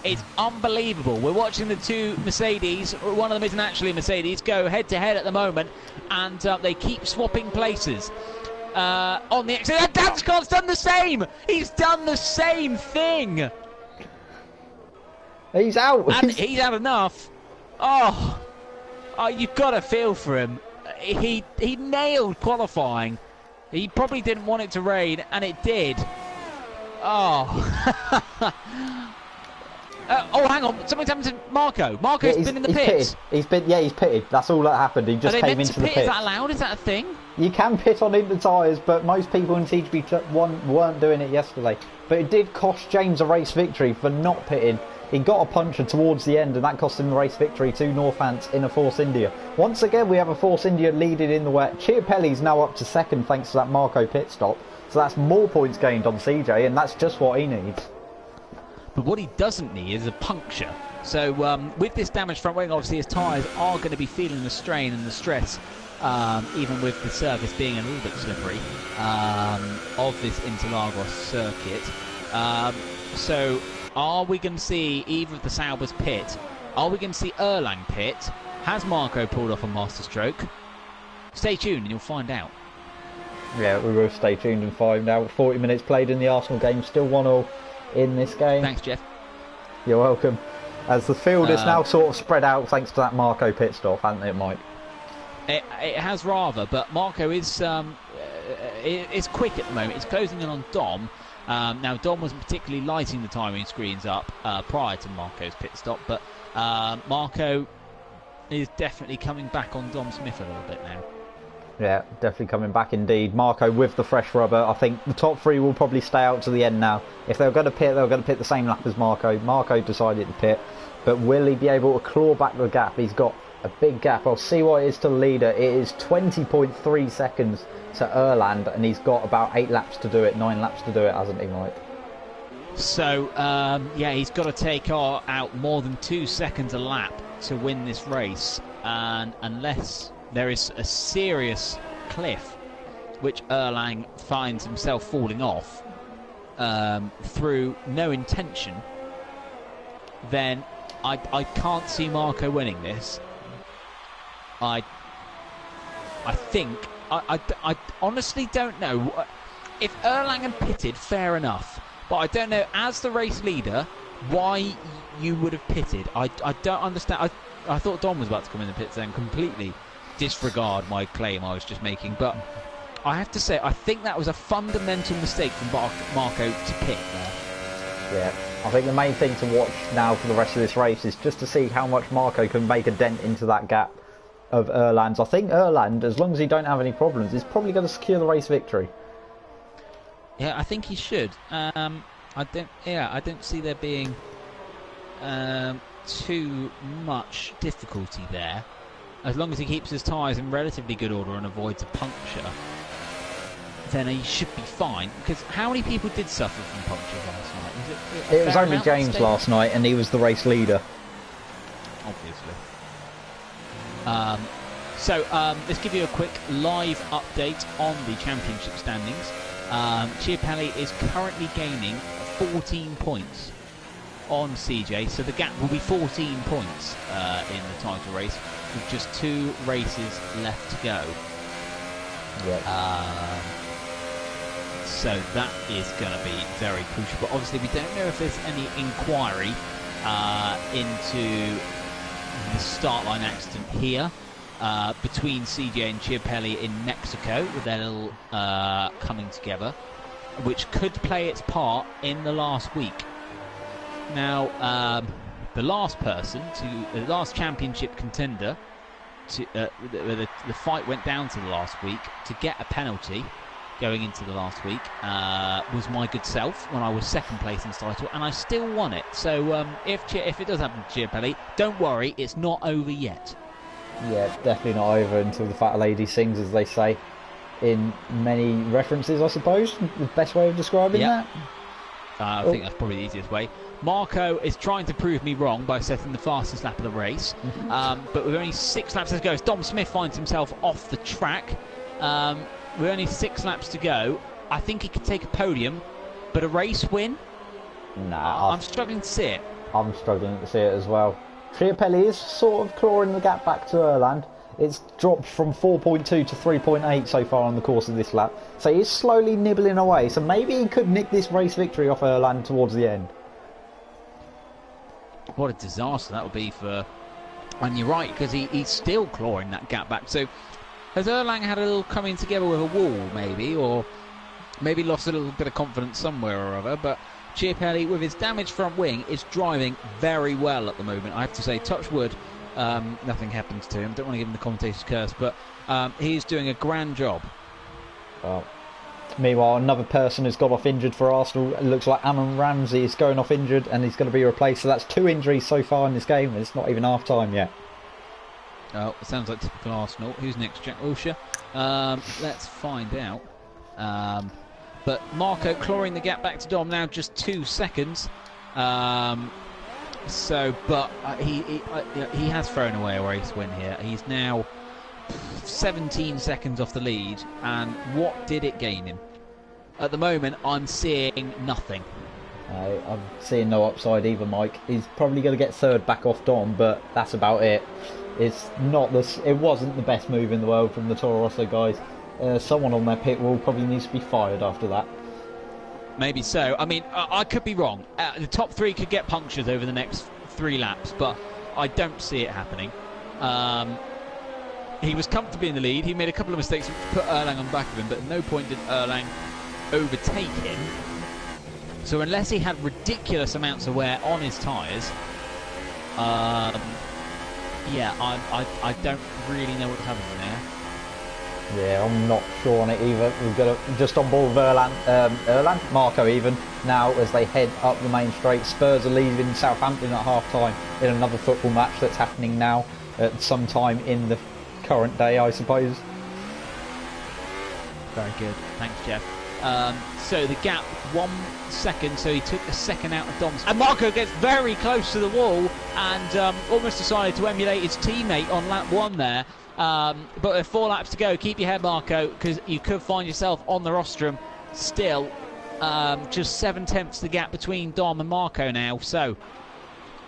It's unbelievable. We're watching the 2 Mercedes, one of them isn't actually a Mercedes, go head to head at the moment, and they keep swapping places. on the exit. And Danscott's done the same. He's done the same thing. He's out. And he's had enough. Oh, you've got to feel for him. He nailed qualifying. He probably didn't want it to rain, and it did. Oh. Oh, hang on. Something's happened to Marco. Marco's been in the pits. He's pitted. That's all that happened. He just came into the pit. Is that allowed? Is that a thing? You can pit on into tyres, but most people in TGP1 weren't doing it yesterday. But it did cost James a race victory for not pitting. He got a puncture towards the end, and that cost him the race victory to Northants in a Force India. Once again, we have a Force India leading in the wet. Chiapelli's now up to second thanks to that Marco pit stop. So that's more points gained on CJ, and that's just what he needs. But what he doesn't need is a puncture. So with this damaged front wing, obviously his tyres are going to be feeling the strain and the stress, even with the surface being a little bit slippery of this Interlagos circuit. So are we going to see either of the Saubers pit? Are we going to see Erlang pit? Has Marco pulled off a master stroke? Stay tuned and you'll find out. Yeah, we will stay tuned and find out. 40 minutes played in the Arsenal game, still 1-1 in this game. Thanks, Jeff. You're welcome. As the field is now sort of spread out thanks to that Marco pit stop, hasn't it, Mike? It has rather, but Marco is quick at the moment. It's closing in on Dom. Now, Dom wasn't particularly lighting the timing screens up prior to Marco's pit stop, but Marco is definitely coming back on Dom Smith a little bit now. Yeah, definitely coming back indeed. Marco with the fresh rubber. I think the top three will probably stay out to the end now. If they were going to pit, they were going to pit the same lap as Marco. Marco decided to pit, but will he be able to claw back the gap? He's got a big gap. I'll see what it is to the leader. It is 20.3 seconds to Erland, and he's got about 8 laps to do it, 9 laps to do it, hasn't he, Mike? So, yeah, he's got to take out more than 2 seconds a lap to win this race, and unless there is a serious cliff which Erlang finds himself falling off through no intention, then I can't see Marco winning this. I honestly don't know. If Erlang had pitted, fair enough, but I don't know, as the race leader, why you would have pitted. I don't understand. I thought Dom was about to come in the pits and completely disregard my claim I was just making, but I have to say I think that was a fundamental mistake from Marco to pit there. Yeah, I think the main thing to watch now for the rest of this race is just to see how much Marco can make a dent into that gap of Erland's. I think Erland, as long as he don't have any problems, is probably going to secure the race victory. Yeah, I think he should. I don't see there being too much difficulty there. As long as he keeps his tyres in relatively good order and avoids a puncture, then he should be fine. Because how many people did suffer from punctures last night? It was only James last night, and he was the race leader. Obviously. Let's give you a quick live update on the championship standings. Chiapelli is currently gaining 14 points on CJ, so the gap will be 14 points in the title race, with just 2 races left to go. Yeah. So that is going to be very crucial. But obviously, we don't know if there's any inquiry into the start line accident here between CJ and Chiapelli in Mexico, with their little coming together, which could play its part in the last week. Now, the last championship contender, the fight went down to the last week to get a penalty going into the last week, was my good self when I was second place in the title, and I still won it. So if it does happen to Chiapelli, don't worry, it's not over yet. Yeah, definitely not over until the fat lady sings, as they say in many references, I suppose. The best way of describing that. I think that's probably the easiest way. Marco is trying to prove me wrong by setting the fastest lap of the race, but with only 6 laps to go, as Dom Smith finds himself off the track, with only 6 laps to go, I think he could take a podium, but a race win? Nah, I'm struggling to see it. I'm struggling to see it as well. Chiapelli is sort of clawing the gap back to Erland. It's dropped from 4.2 to 3.8 so far on the course of this lap. So he's slowly nibbling away. So maybe he could nick this race victory off Erlang towards the end. What a disaster that would be for... And you're right, because he's still clawing that gap back. So has Erlang had a little coming together with a wall, maybe? Or maybe lost a little bit of confidence somewhere or other? But Chiapelli, with his damaged front wing, is driving very well at the moment. I have to say, touch wood, nothing happens to him. Don't want to give him the commentator's curse, but he's doing a grand job. Well, meanwhile, another person has got off injured for Arsenal. It looks like Amon Ramsey is going off injured and he's going to be replaced. So that's 2 injuries so far in this game. It's not even half time yet. Oh, it sounds like typical Arsenal. Who's next? Jack Wilshere? Let's find out. But Marco clawing the gap back to Dom now, just 2 seconds. But he has thrown away a race win here. He's now 17 seconds off the lead, and what did it gain him? At the moment, I'm seeing nothing. I'm seeing no upside either, Mike. He's probably going to get third back off Dom, but that's about it. It wasn't the best move in the world from the Toro Rosso guys. Someone on their pit wall probably needs to be fired after that. Maybe so. I mean, I could be wrong. The top 3 could get punctured over the next 3 laps, but I don't see it happening. He was comfortably in the lead. He made a couple of mistakes which put Erlang on the back of him, but at no point did Erlang overtake him. So unless he had ridiculous amounts of wear on his tyres, yeah, I don't really know what's happening there. Yeah, I'm not sure on it either. We've got just on board with Marco even now as they head up the main straight. Spurs are leaving Southampton at half time in another football match that's happening now at some time in the current day, I suppose. Very good, thanks Jeff. So the gap 1 second, so he took a second out of Dom's, and Marco gets very close to the wall and almost decided to emulate his teammate on lap 1 there. But with 4 laps to go, keep your head, Marco, because you could find yourself on the rostrum still. Just 7/10 the gap between Dom and Marco now. So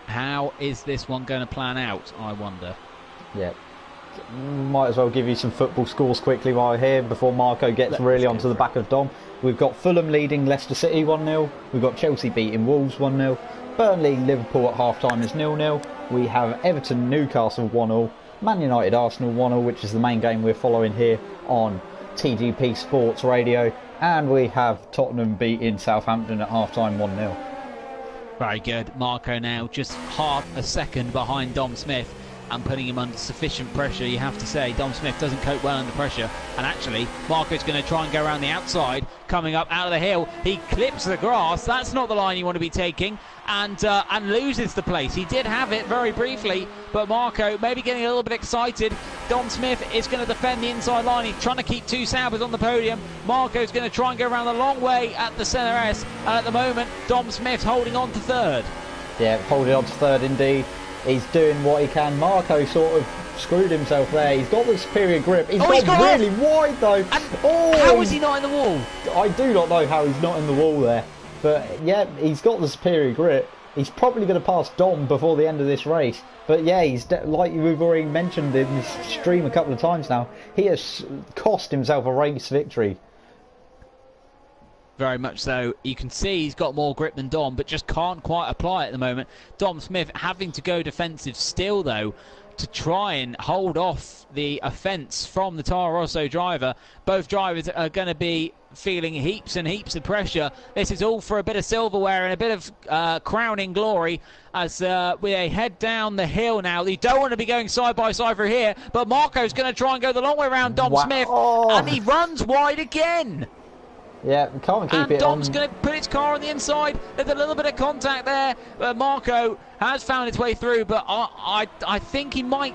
how is this one going to plan out, I wonder? Yeah, might as well give you some football scores quickly while we're here before Marco gets really onto the back of Dom. We've got Fulham leading Leicester City 1-0. We've got Chelsea beating Wolves 1-0. Burnley Liverpool at half time is 0-0. We have Everton Newcastle 1-0. Man United Arsenal 1-0, which is the main game we're following here on TGP Sports Radio. And we have Tottenham beating Southampton at half time 1-0. Very good. Marco now just half a second behind Dom Smith and putting him under sufficient pressure, you have to say. Dom Smith doesn't cope well under pressure, and actually Marco's going to try and go around the outside, coming up out of the hill. He clips the grass. That's not the line you want to be taking, and loses the place. He did have it very briefly, but Marco maybe getting a little bit excited. Dom Smith is going to defend the inside line. He's trying to keep 2 Saubers on the podium. Marco's going to try and go around the long way at the centre S, and at the moment Dom Smith's holding on to third. Yeah, holding on to third indeed. He's doing what he can. Marco sort of screwed himself there. He's got the superior grip. He's got really wide though. How is he not in the wall? I do not know how he's not in the wall there. But yeah, he's got the superior grip. He's probably going to pass Dom before the end of this race. But yeah, he's like we've already mentioned in this stream a couple of times now. He has cost himself a race victory. Very much so. You can see he's got more grip than Dom, but just can't quite apply it at the moment. Dom Smith having to go defensive still, though, to try and hold off the offence from the Toro Rosso driver. They drivers are going to be feeling heaps and heaps of pressure. This is all for a bit of silverware and a bit of crowning glory as we head down the hill now. You don't want to be going side by side through here, but Marco's going to try and go the long way around Dom Smith, and he runs wide again. Yeah, we can't keep it Dom's going to put his car on the inside. There's a little bit of contact there. Marco has found its way through, but I think he might...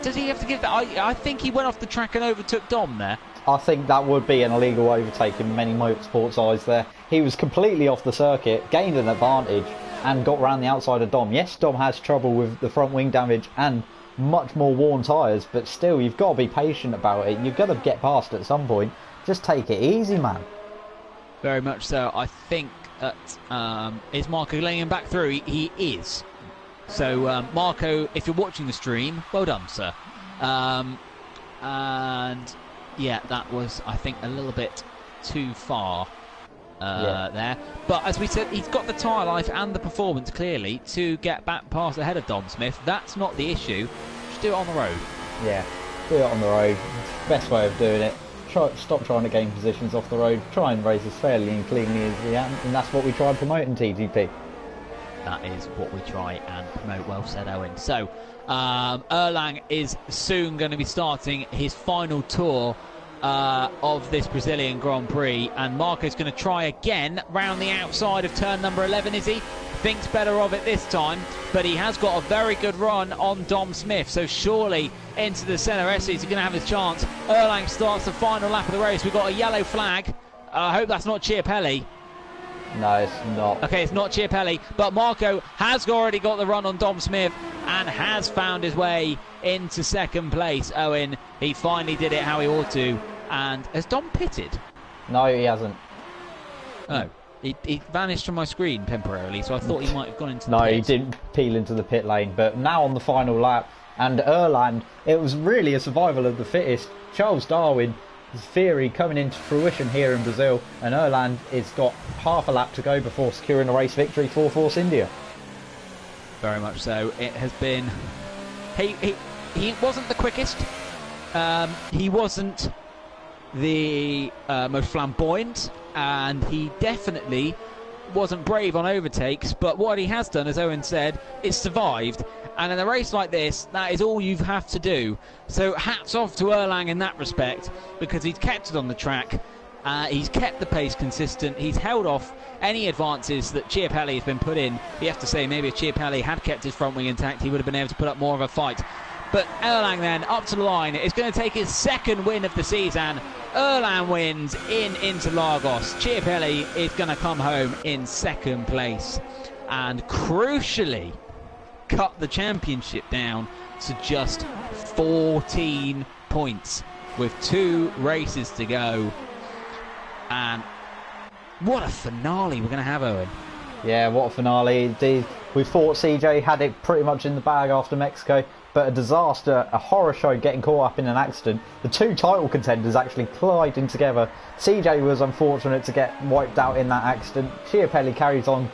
Does he have to give that? I think he went off the track and overtook Dom there. I think that would be an illegal overtake in many motorsports eyes there. He was completely off the circuit, gained an advantage, and got round the outside of Dom. Yes, Dom has trouble with the front wing damage and much more worn tyres, but still, you've got to be patient about it. You've got to get past at some point. Just take it easy, man. Very much so. I think that is Marco laying him back through. He is. So Marco, if you're watching the stream, well done, sir. And yeah, that was, I think, a little bit too far there. But as we said, he's got the tyre life and the performance clearly to get back past ahead of Dom Smith. That's not the issue. Just do it on the road. Yeah, do it on the road. Best way of doing it. Stop trying to gain positions off the road. Try and race as fairly and cleanly as we can, and that's what we try and promote in TGP. That is what we try and promote. Well said, Owen. So Erlang is soon going to be starting his final tour of this Brazilian Grand Prix, and Marco's going to try again round the outside of turn number 11, is he? Thinks better of it this time, but he has got a very good run on Dom Smith, so surely into the centre S he's going to have his chance. Erlang starts the final lap of the race. We've got a yellow flag. I hope that's not Chiapelli. No, it's not. Okay, it's not Chiapelli, but Marco has already got the run on Dom Smith and has found his way into second place. Owen, he finally did it how he ought to. And has Dom pitted? No, he hasn't. Oh, he vanished from my screen temporarily, so I thought he might have gone into the No, pit. he didn't peel into the pit lane, but now on the final lap, and Erlang, it was really a survival of the fittest. Charles Darwin, his theory coming into fruition here in Brazil, and Erlang has got half a lap to go before securing a race victory for Force India. Very much so. It has been... He wasn't the quickest. He wasn't the most flamboyant, and he definitely wasn't brave on overtakes, but what he has done, as Owen said, is survived. And in a race like this, that is all you have to do. So hats off to Erlang in that respect, because he's kept it on the track. He's kept the pace consistent. He's held off any advances that Chiapelli has been put in. You have to say, maybe if Chiapelli had kept his front wing intact, he would have been able to put up more of a fight. But Erlang then, up to the line, is going to take his second win of the season. Erlang wins in Interlagos. Chiapelli is going to come home in second place. And crucially, cut the championship down to just 14 points with 2 races to go. And what a finale we're going to have, Owen. Yeah, what a finale indeed. We thought CJ had it pretty much in the bag after Mexico, but a disaster, a horror show getting caught up in an accident. The 2 title contenders actually colliding together. CJ was unfortunate to get wiped out in that accident. Chiapelli carries on,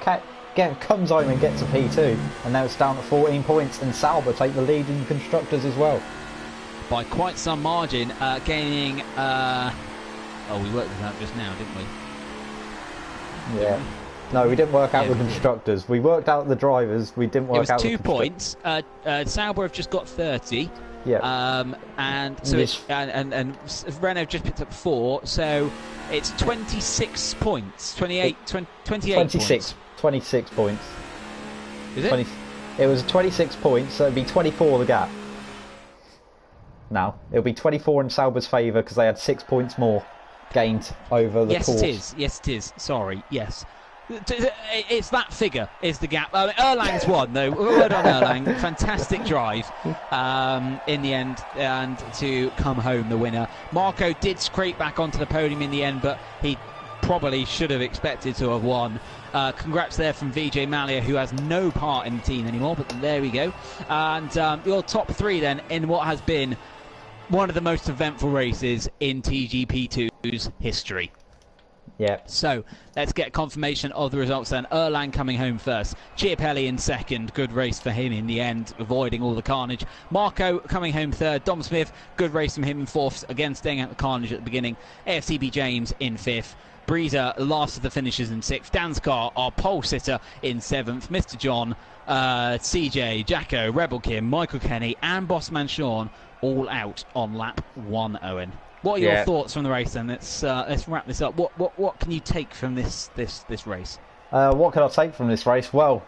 comes home and gets a P2, and now it's down to 14 points, and Sauber take the lead in constructors as well. By quite some margin, gaining... Oh, we worked this out just now, didn't we? Yeah. No, we didn't work out the constructors. We worked out the drivers. We didn't work out the points. Sauber have just got 30. Yeah. And so and Renault just picked up 4. So it's 26 points. 28 26 points. 26 points. Is it? It was 26 points, so it'd be 24 the gap. Now it'll be 24 in Sauber's favour because they had 6 points more gained over the course. Yes, it is. Sorry. Yes. It's that figure is the gap. Erlang's won though. Well done, Erlang. Fantastic drive in the end, and to come home the winner. Marco did scrape back onto the podium in the end, but he probably should have expected to have won. Congrats there from Vijay Mallya, who has no part in the team anymore, but there we go. And your top 3 then in what has been one of the most eventful races in TGP2's history. Yeah. So let's get confirmation of the results then. Erlang coming home first. Chiapelli in second. Good race for him in the end, avoiding all the carnage. Marco coming home third. Dom Smith, good race from him in fourth, again staying out the carnage at the beginning. AFCB James in fifth. Breezer last of the finishers in sixth. Danskar, our pole sitter, in seventh. Mr. John, CJ, Jacko, Rebel Kim, Michael Kenny and Bossman Sean all out on lap 1, Owen. What are your thoughts from the race then? Let's wrap this up. What can you take from this race? What can I take from this race? Well,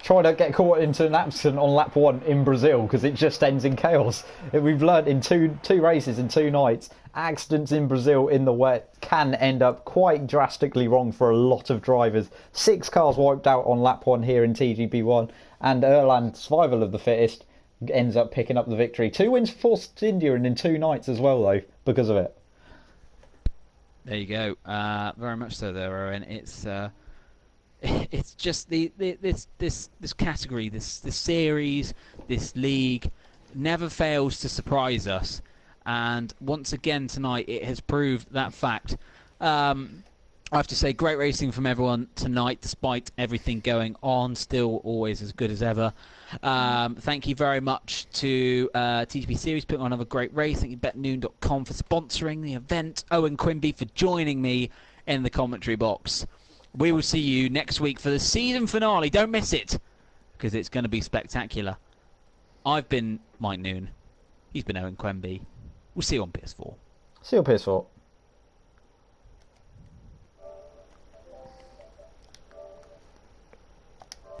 try to get caught into an accident on lap 1 in Brazil, because it just ends in chaos. We've learned in two races in 2 nights, accidents in Brazil in the wet can end up quite drastically wrong for a lot of drivers. 6 cars wiped out on lap 1 here in TGP1, and Erlang, survival of the fittest, ends up picking up the victory. 2 wins for Force India and in 2 nights as well, though, because of it. There you go. Very much so there, Owen. It's just this category, this series, this league, never fails to surprise us. And once again tonight, it has proved that fact. I have to say, great racing from everyone tonight, despite everything going on. Still always as good as ever. Thank you very much to TGP Series putting on another great race. Thank you betnoon.com for sponsoring the event. Owen Quimby for joining me in the commentary box. We will see you next week for the season finale. Don't miss it, because it's going to be spectacular. I've been Mike Noon. He's been Owen Quimby. We'll see you on PS4. See you on PS4.